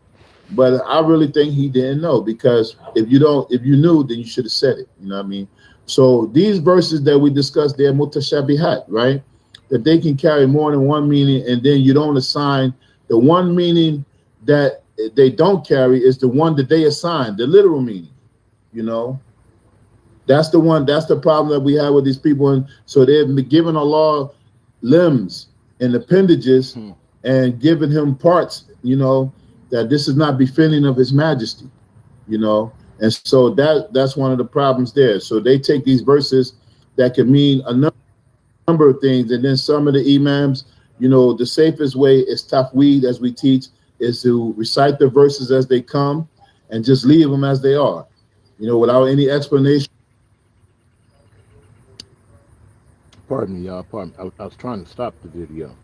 But I really think he didn't know, because if you knew, then you should have said it. You know what I mean? So these verses that we discussed, they're mutashabihat, right? That they can carry more than one meaning, and then you don't assign the one meaning that they don't carry is the one that they assign, the literal meaning. You know, that's the one. That's the problem that we have with these people. And so they've been giving Allah limbs and appendages and giving him parts. You know, that this is not befitting of His Majesty. You know, and so that's one of the problems there. So they take these verses that can mean a number of things, and then some of the imams, you know, the safest way is tafweed, as we teach, is to recite the verses as they come and just leave them as they are. You know, without any explanation. Pardon me, y'all. Pardon me. I was trying to stop the video.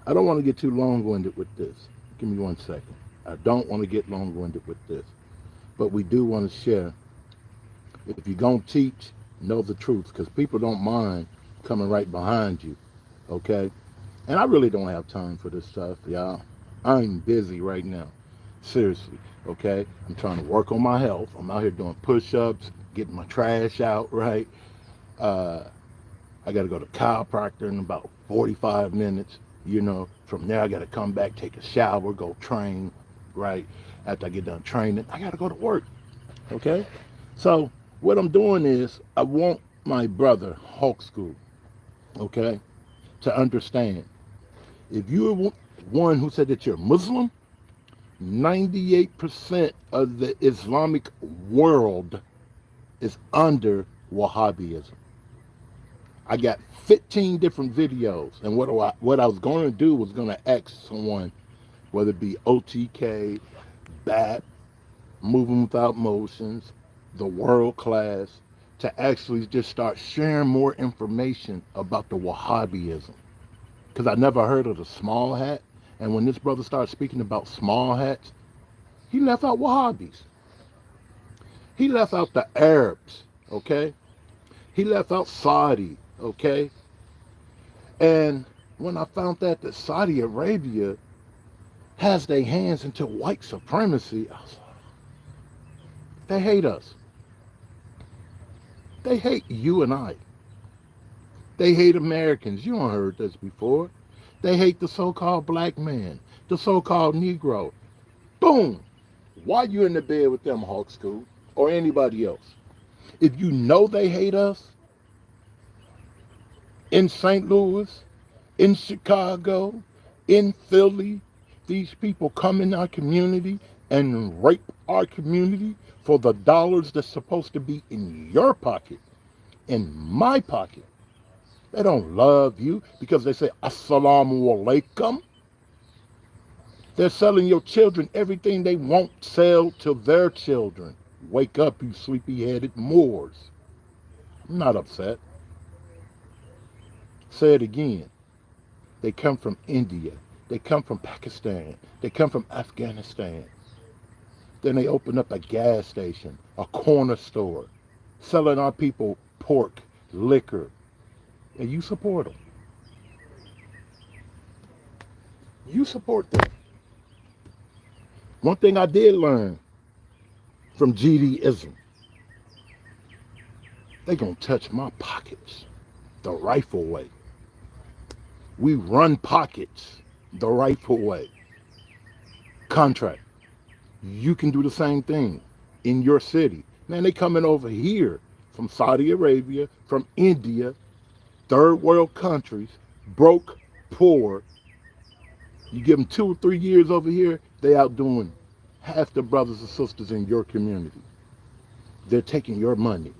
I don't want to get too long-winded with this. Give me 1 second. I don't want to get long-winded with this. But we do want to share. If you're going to teach, know the truth, because people don't mind coming right behind you, okay? And I really don't have time for this stuff, y'all. I'm busy right now. Seriously. Okay, I'm trying to work on my health. I'm out here doing push-ups, getting my trash out, right? I got to go to chiropractor in about 45 minutes. You know, from there I got to come back, take a shower, go train, right? After I get done training, I got to go to work, okay? So what I'm doing is I want my brother, Hawk School, okay, to understand. If you're one who said that you're Muslim, 98% of the Islamic world is under Wahhabism. I got 15 different videos, and what I was going to do was going to ask someone, whether it be OTK, BAT, Moving Without Motions, the World Class, to actually just start sharing more information about the Wahhabism. Because I never heard of the small hat. And when this brother started speaking about small hats, he left out Wahhabis. He left out the Arabs, okay? He left out Saudi, okay? And when I found that Saudi Arabia has their hands into white supremacy, I was like, they hate us. They hate you and I. They hate Americans. You don't heard this before. They hate the so-called black man, the so-called Negro. Boom. Why you in the bed with them, Hawk School, or anybody else? If you know they hate us, in St. Louis, in Chicago, in Philly, these people come in our community and rape our community for the dollars that's supposed to be in your pocket, in my pocket. They don't love you because they say, Assalamu alaikum. They're selling your children everything they won't sell to their children. Wake up, you sleepy-headed Moors. I'm not upset. Say it again. They come from India. They come from Pakistan. They come from Afghanistan. Then they open up a gas station, a corner store, selling our people pork, liquor, and you support them. You support them. One thing I did learn from GDism, they gonna touch my pockets the rightful way. We run pockets the rightful way. Contract. You can do the same thing in your city. Man, they coming over here from Saudi Arabia, from India, third world countries, broke, poor. You give them 2 or 3 years over here, they outdoing half the brothers and sisters in your community. They're taking your money.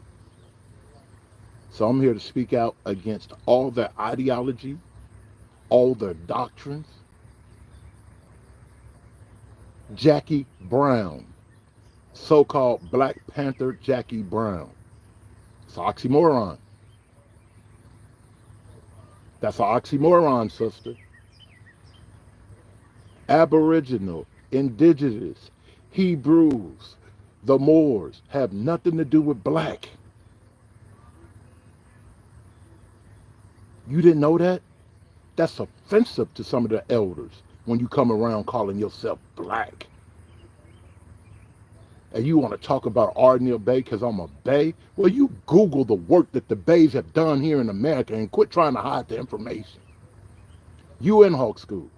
So I'm here to speak out against all their ideology, all their doctrines. Jackie Brown, so-called Black Panther Jackie Brown. It's an oxymoron. That's an oxymoron, sister. Aboriginal, indigenous, Hebrews, the Moors have nothing to do with black. You didn't know that? That's offensive to some of the elders when you come around calling yourself black. And you want to talk about Ardnell Bay because I'm a Bay? Well, you Google the work that the Bays have done here in America and quit trying to hide the information. You in Hawk School.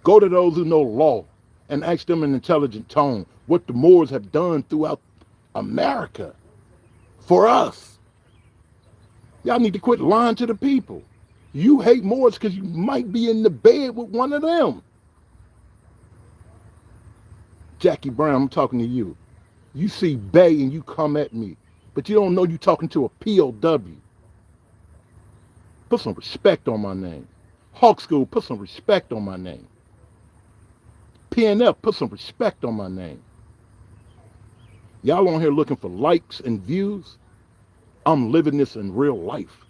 Go to those who know law and ask them in an intelligent tone what the Moors have done throughout America for us. Y'all need to quit lying to the people. You hate Moors because you might be in the bed with one of them. Jackie Brown, I'm talking to you. You see Bay and you come at me, but you don't know you're talking to a POW. Put some respect on my name. Hawk School, put some respect on my name. PNF, put some respect on my name. Y'all on here looking for likes and views? I'm living this in real life.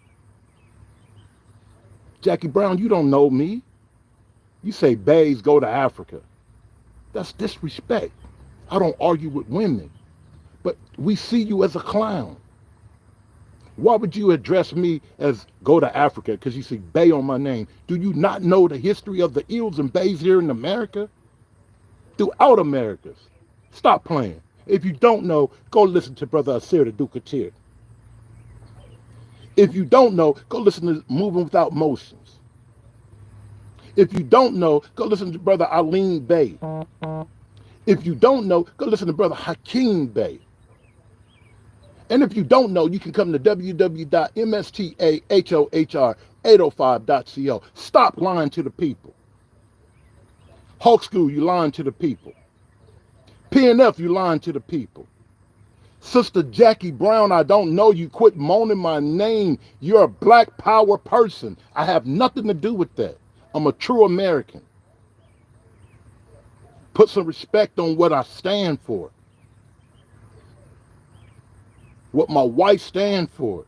Jackie Brown, you don't know me. You say Bays go to Africa. That's disrespect. I don't argue with women, but we see you as a clown. Why would you address me as go to Africa because you see Bay on my name? Do you not know the history of the Eels and Bays here in America? Throughout Americas. Stop playing. If you don't know, go listen to Brother Asir the Dukatir. If you don't know, go listen to Moving Without Motions. If you don't know, go listen to Brother Aline Bay. If you don't know, go listen to Brother Hakeem Bay. And if you don't know, you can come to www.mstahohr805.co. Stop lying to the people. Hawk School, you lying to the people. PNF, you lying to the people. Sister Jackie Brown, I don't know you. Quit moaning my name. You're a black power person. I have nothing to do with that. I'm a true American. Put some respect on what I stand for. What my wife stands for.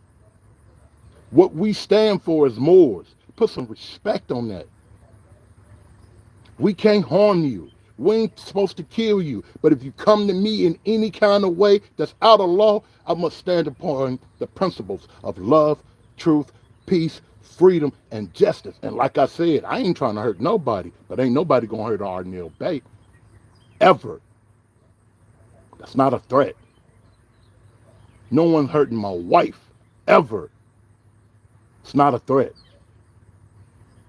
What we stand for as Moors. Put some respect on that. We can't harm you. We ain't supposed to kill you. But if you come to me in any kind of way that's out of law, I must stand upon the principles of love, truth, peace, freedom, and justice. And like I said, I ain't trying to hurt nobody, but ain't nobody gonna hurt Ardnell Bay. Ever. That's not a threat. No one's hurting my wife. Ever. It's not a threat.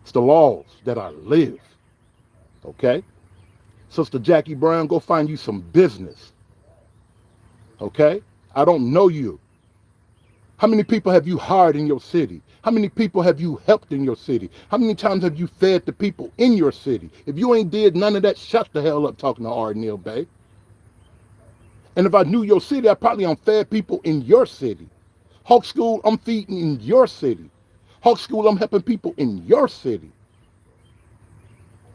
It's the laws that I live. Okay? Sister Jackie Brown, go find you some business. Okay? I don't know you. How many people have you hired in your city? How many people have you helped in your city? How many times have you fed the people in your city? If you ain't did none of that, shut the hell up talking to Ardnell Bay. And if I knew your city, I probably unfed people in your city. Hawk School, I'm feeding in your city. Hawk School, I'm helping people in your city.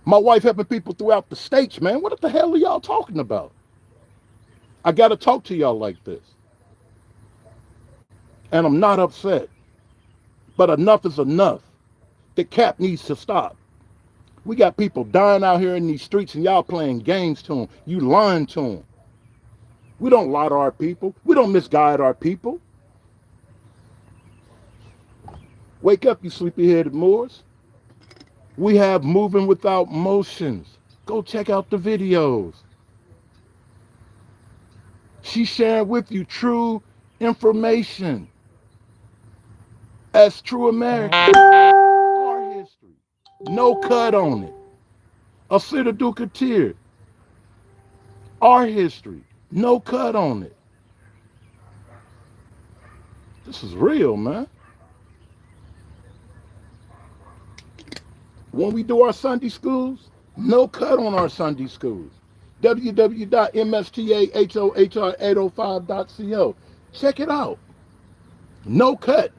My wife helping people throughout the states, man. What the hell are y'all talking about? I got to talk to y'all like this. And I'm not upset. But enough is enough. The cap needs to stop. We got people dying out here in these streets and y'all playing games to them. You lying to them. We don't lie to our people. We don't misguide our people. Wake up, you sleepy-headed Moors. We have moving without motions. Go check out the videos. She's sharing with you true information. As true Americans, our history. No cut on it. A citadel Katir. Our history. No cut on it. This is real, man. When we do our Sunday schools, no cut on our Sunday schools. www.mstahohr805.co. Check it out. No cut.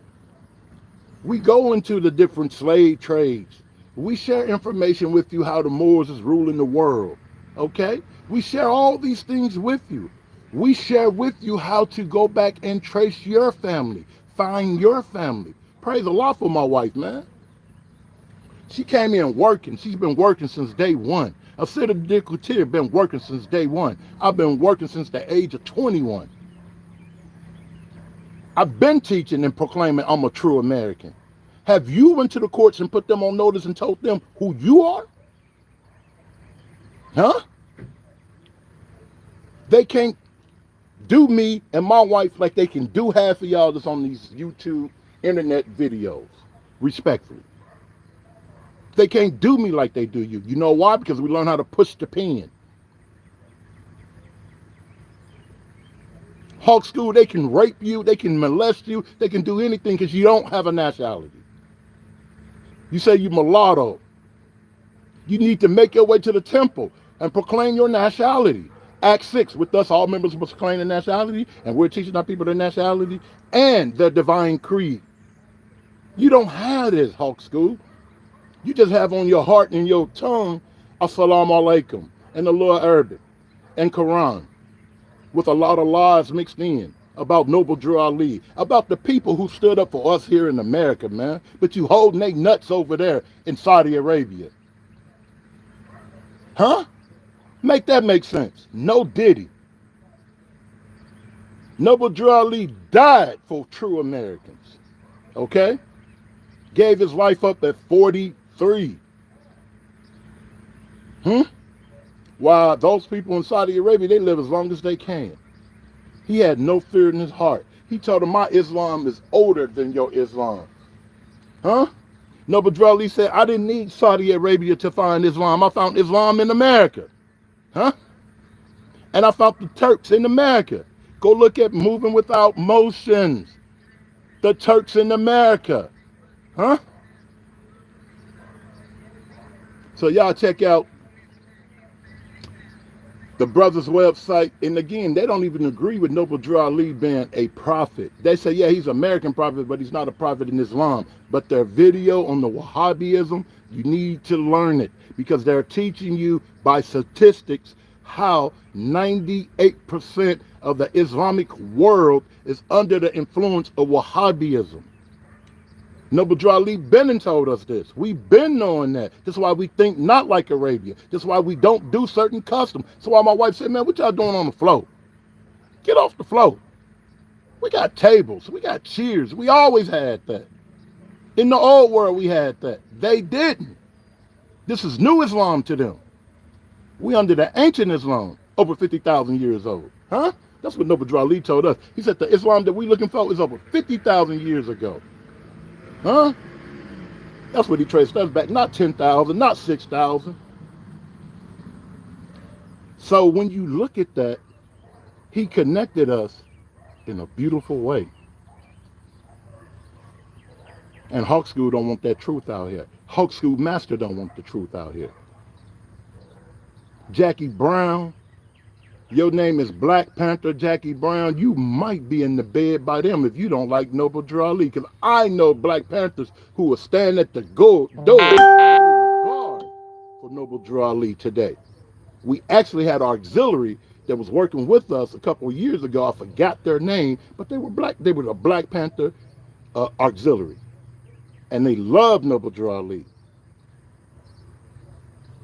We go into the different slave trades. We share information with you how the Moors is ruling the world. Okay? We share all these things with you. We share with you how to go back and trace your family. Find your family. Praise Allah for my wife, man. She came in working. She's been working since day one. A citadel Katir been working since day one. I've been working since the age of 21. I've been teaching and proclaiming I'm a true American. Have you went to the courts and put them on notice and told them who you are? Huh? They can't do me and my wife like they can do half of y'all that's on these YouTube internet videos, respectfully. They can't do me like they do you. You know why? Because we learn how to push the pen. Hawk School, they can rape you, they can molest you, they can do anything because you don't have a nationality. You say you mulatto. You need to make your way to the temple and proclaim your nationality. Act 6, with us, all members must claim their nationality, and we're teaching our people their nationality and their divine creed. You don't have this, Hawk School. You just have on your heart and your tongue, Assalamu alaikum, and the Lord Arabic, and Quran, with a lot of lies mixed in about Noble Drew Ali, about the people who stood up for us here in America, man. But you holding they nuts over there in Saudi Arabia. Huh? Make that make sense. No Diddy. Noble Drew Ali died for true Americans. Okay? Gave his life up at 43. While those people in Saudi Arabia, they live as long as they can. He had no fear in his heart. He told them, my Islam is older than your Islam. Huh? Noble Drew Ali said, I didn't need Saudi Arabia to find Islam. I found Islam in America. Huh? And I found the Turks in America. Go look at Moving Without Motions. The Turks in America. Huh? So y'all check out the brothers' website. And again, they don't even agree with Noble Drew Ali being a prophet. They say, yeah, he's an American prophet, but he's not a prophet in Islam. But their video on the Wahhabism, you need to learn it because they're teaching you by statistics how 98% of the Islamic world is under the influence of Wahhabism. Noble Drew Ali been told us this. We've been knowing that. That's why we think not like Arabia. That's why we don't do certain customs. That's why my wife said, man, what y'all doing on the floor? Get off the floor. We got tables. We got chairs. We always had that. In the old world, we had that. They didn't. This is new Islam to them. We under the ancient Islam, over 50,000 years old. Huh? That's what Noble Drew Ali told us. He said the Islam that we looking for is over 50,000 years ago. Huh? That's what he traced us back. Not 10,000, not 6,000. So when you look at that, he connected us in a beautiful way. And Hawk School don't want that truth out here. Hawk School Master don't want the truth out here. Jackie Brown, your name is Black Panther Jackie Brown. You might be in the bed by them if you don't like Noble Drew Ali. Because I know Black Panthers who will stand at the door for Noble Drew Ali today. We actually had auxiliary that was working with us a couple of years ago. I forgot their name, but they were black. They were a Black Panther auxiliary. And they loved Noble Drew Ali.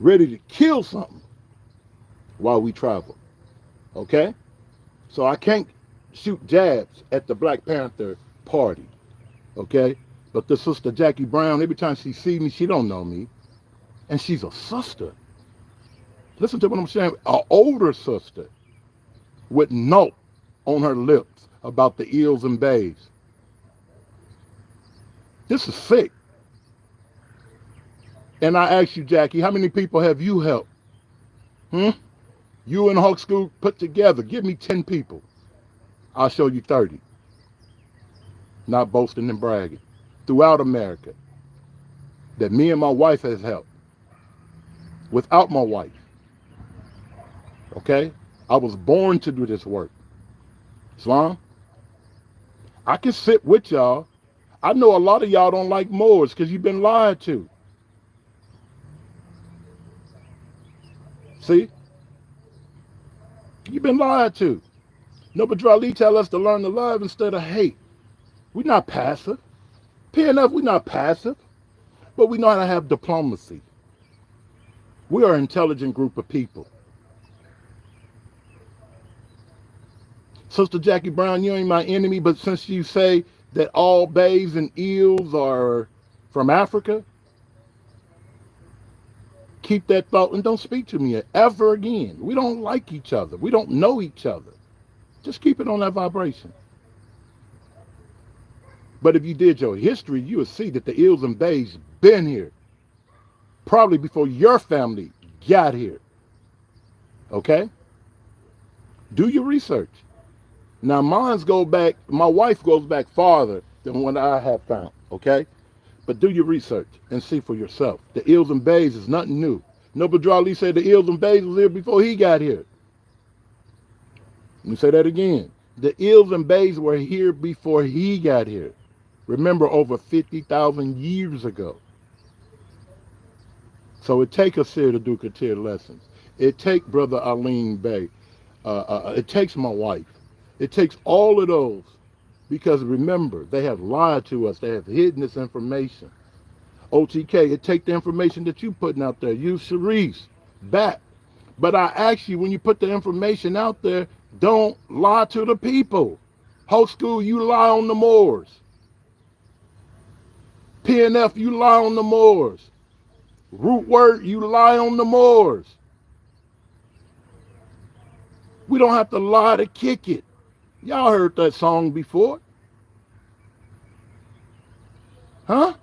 Ready to kill something while we travel. Okay? So I can't shoot jabs at the Black Panther party. Okay? But the sister Jackie Brown, every time she sees me, she don't know me. And she's a sister. Listen to what I'm saying. An older sister with no on her lips about the ills and bays. This is sick. And I ask you, Jackie, how many people have you helped? You and Hawk School put together. Give me 10 people. I'll show you 30. Not boasting and bragging. Throughout America. That me and my wife has helped. Without my wife. Okay? I was born to do this work. Islam? I can sit with y'all. I know a lot of y'all don't like Moors because you've been lied to. See? You've been lied to. Noble Drew Ali tell us to learn to love instead of hate. We're not passive. PNF, we're not passive. But we know how to have diplomacy. We are an intelligent group of people. Sister Jackie Brown, you ain't my enemy, but since you say that all bays and eels are from Africa, keep that thought and don't speak to me ever again. We don't like each other. We don't know each other. Just keep it on that vibration. But if you did your history, you would see that the eels and bays been here. Probably before your family got here. Okay? Do your research. Now, my wife goes back farther than what I have found, okay? But do your research and see for yourself. The eels and bays is nothing new. Noble Drew Ali said the eels and bays was here before he got here. Let me say that again. The eels and bays were here before he got here. Remember, over 50,000 years ago. So it takes us here to do Katir lessons. It takes Brother Aline Bey. It takes my wife. It takes all of those, because remember, they have lied to us. They have hidden this information. OTK, it takes the information that you putting out there. You, Sharice, back. But I ask you, when you put the information out there, don't lie to the people. Whole school, you lie on the Moors. PNF, you lie on the Moors. Root word, you lie on the Moors. We don't have to lie to kick it. Y'all heard that song before. Huh?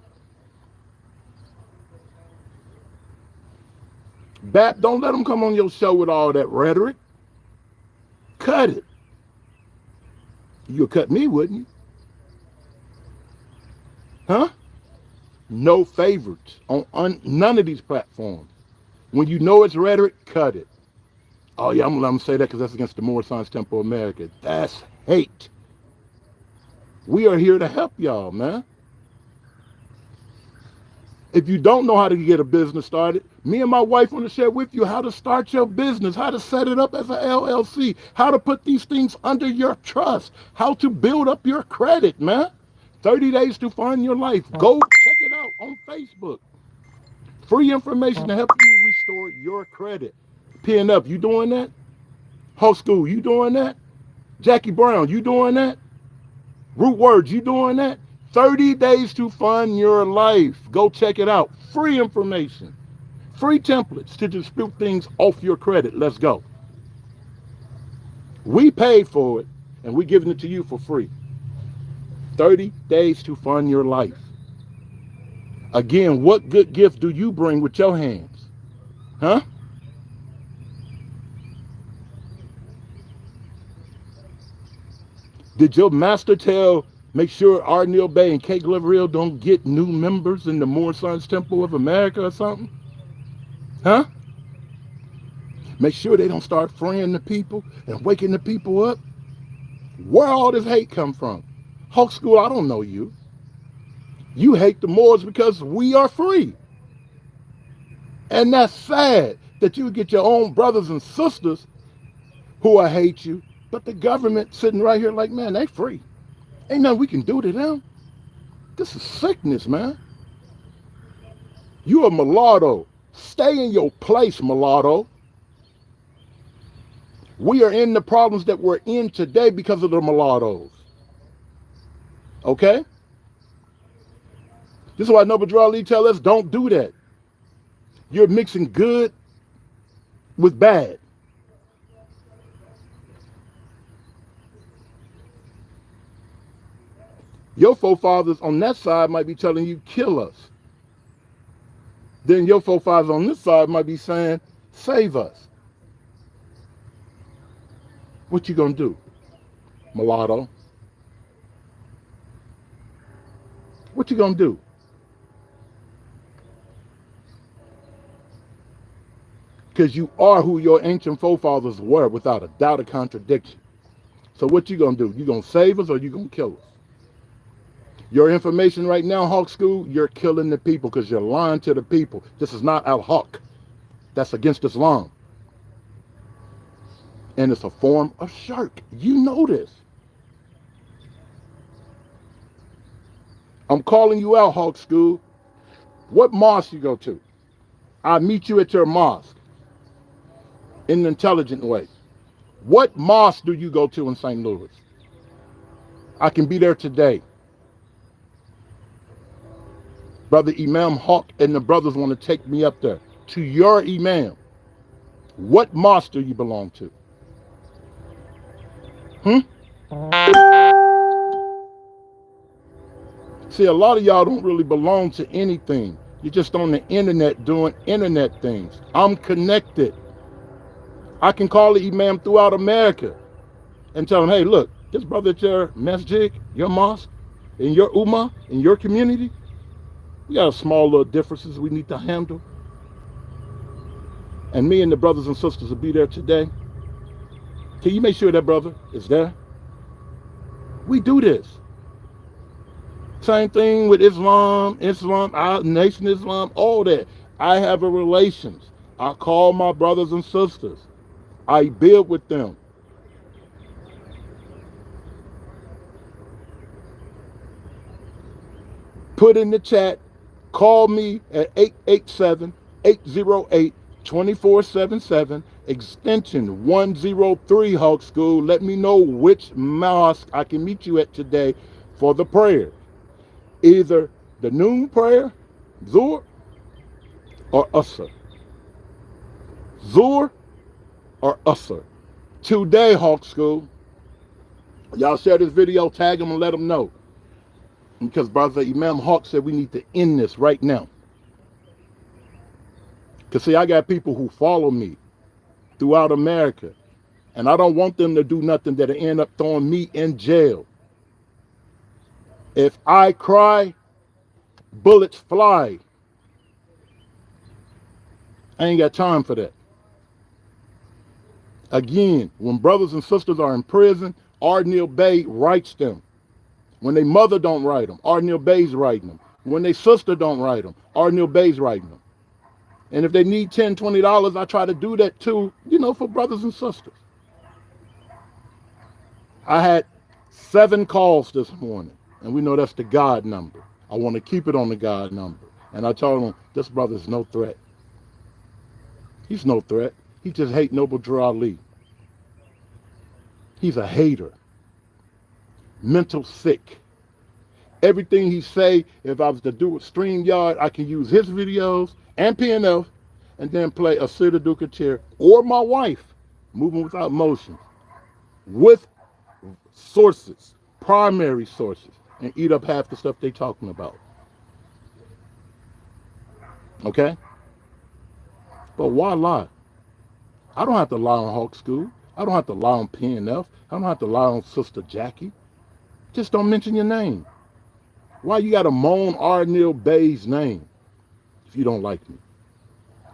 Bat, don't let them come on your show with all that rhetoric. Cut it. You'll cut me, wouldn't you? Huh? No favorites on none of these platforms. When you know it's rhetoric, cut it. Oh yeah, I'm gonna let them say that because that's against the Moor Science Temple of America. That's hate. We are here to help y'all, man. If you don't know how to get a business started, me and my wife want to share with you how to start your business, how to set it up as an LLC, how to put these things under your trust, how to build up your credit, man. 30 days to find your life. Go check it out on Facebook. Free information to help you restore your credit. PNF, you doing that? Whole school, you doing that? Jackie Brown, you doing that? Root words, you doing that? 30 days to fund your life. Go check it out. Free information. Free templates to dispute things off your credit. Let's go. We paid for it, and we're giving it to you for free. 30 days to fund your life. Again, what good gift do you bring with your hands? Huh? Did your master tell, make sure Arnil Bay and Kate Gloveril don't get new members in the Moor Science Temple of America or something? Huh? Make sure they don't start freeing the people and waking the people up. Where all this hate come from? Hawk School, I don't know you. You hate the Moors because we are free. And that's sad that you get your own brothers and sisters who will hate you, but the government sitting right here like, man, they free. Ain't nothing we can do to them. This is sickness, man. You a mulatto. Stay in your place, mulatto. We are in the problems that we're in today because of the mulattoes. Okay? This is why Noble Drew Ali tell us, don't do that. You're mixing good with bad. Your forefathers on that side might be telling you, kill us. Then your forefathers on this side might be saying, save us. What you gonna do, mulatto? What you gonna do? Because you are who your ancient forefathers were, without a doubt of contradiction. So what you gonna do? You gonna save us or you gonna kill us? Your information right now, Hawk School, you're killing the people because you're lying to the people. This is not al-Haq. That's against Islam. And it's a form of shirk. You know this. I'm calling you out, Hawk School. What mosque you go to? I'll meet you at your mosque in an intelligent way. What mosque do you go to in St. Louis? I can be there today. Brother Imam Hawk and the brothers want to take me up there to your Imam. What mosque do you belong to? See, a lot of y'all don't really belong to anything. You're just on the internet doing internet things. I'm connected. I can call the Imam throughout America and tell him, hey, look, this brother at your masjid, your mosque, in your ummah, in your community, we got small little differences we need to handle. And me and the brothers and sisters will be there today. Can you make sure that brother is there? We do this. Same thing with Islam, our Nation Islam, all that. I have a relations. I call my brothers and sisters. I build with them. Put in the chat, call me at 887-808-2477, extension 103, Hawk School. Let me know which mosque I can meet you at today for the prayer. Either the noon prayer, Zuhr, or Asr. Zuhr or Asr. Today, Hawk School. Y'all share this video, tag them and let them know. Because Brother Imam Hawk said we need to end this right now. Because see, I got people who follow me throughout America. And I don't want them to do nothing that'll end up throwing me in jail. If I cry, bullets fly. I ain't got time for that. Again, when brothers and sisters are in prison, Ardnil Bey writes them. When their mother don't write them, Ardnil Bey's writing them. When their sister don't write them, Ardnil Bey's writing them. And if they need $10, $20, I try to do that too, for brothers and sisters. I had 7 calls this morning, and we know that's the God number. I want to keep it on the God number. And I told them, this brother's no threat. He's no threat. He just hate Noble Drew Ali. He's a hater. Mental sick. Everything he say, if I was to do a StreamYard, I can use his videos and PNF and then play a Sita Duka chair or my wife, Moving Without Motion, with sources, primary sources, and eat up half the stuff they talking about. Okay? But why lie? I don't have to lie on Hawk School. I don't have to lie on PNF. I don't have to lie on Sister Jackie. Just don't mention your name. Why you gotta moan Ardnil Bey's name if you don't like me?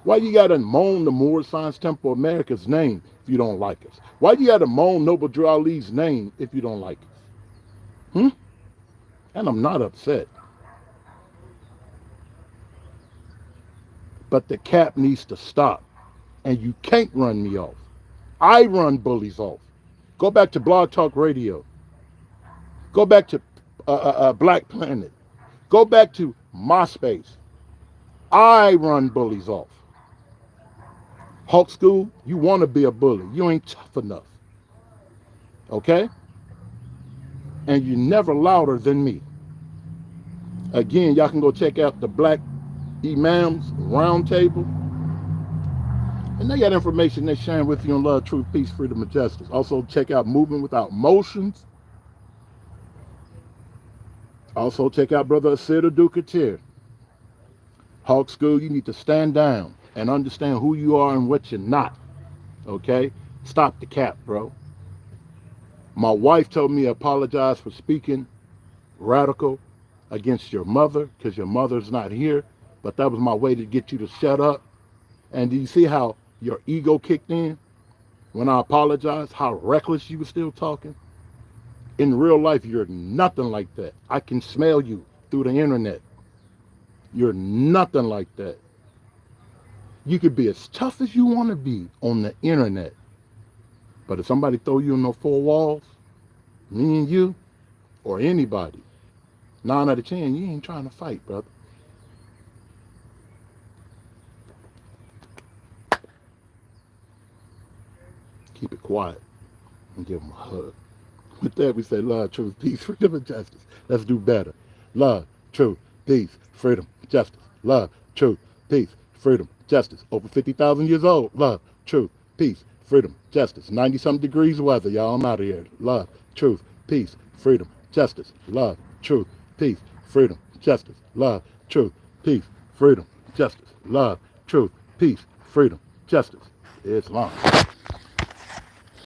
Why you gotta moan the Moor Science Temple America's name if you don't like us? Why you gotta moan Noble Drew Ali's name if you don't like us? And I'm not upset. But the cap needs to stop. And you can't run me off. I run bullies off. Go back to Blog Talk Radio. Go back to Black Planet. Go back to MySpace. I run bullies off. Hulk School, you want to be a bully. You ain't tough enough. Okay? And you're never louder than me. Again, y'all can go check out the Black Imams Roundtable. And they got information they're sharing with you on love, truth, peace, freedom, and justice. Also, check out Movement Without Motions. Also, check out Brother Asir Dukatir. Hawk School, you need to stand down and understand who you are and what you're not. Okay? Stop the cap, bro. My wife told me to apologize for speaking radical against your mother because your mother's not here. But that was my way to get you to shut up. And do you see how your ego kicked in when I apologized? How reckless you were still talking? In real life, you're nothing like that. I can smell you through the internet. You're nothing like that. You could be as tough as you want to be on the internet. But if somebody throw you in those four walls, me and you, or anybody, 9 out of 10, you ain't trying to fight, brother. Keep it quiet and give them a hug. With that, we say love, truth, peace, freedom, and justice. Let's do better. Love, truth, peace, freedom, justice. Love, truth, peace, freedom, justice. Over 50,000 years old. Love, truth, peace, freedom, justice. 90-something degrees weather, y'all. I'm out of here. Love, truth, peace, freedom, justice. Love, truth, peace, freedom, justice. Love, truth, peace, freedom, justice. Love, truth, peace, freedom, justice. Islam.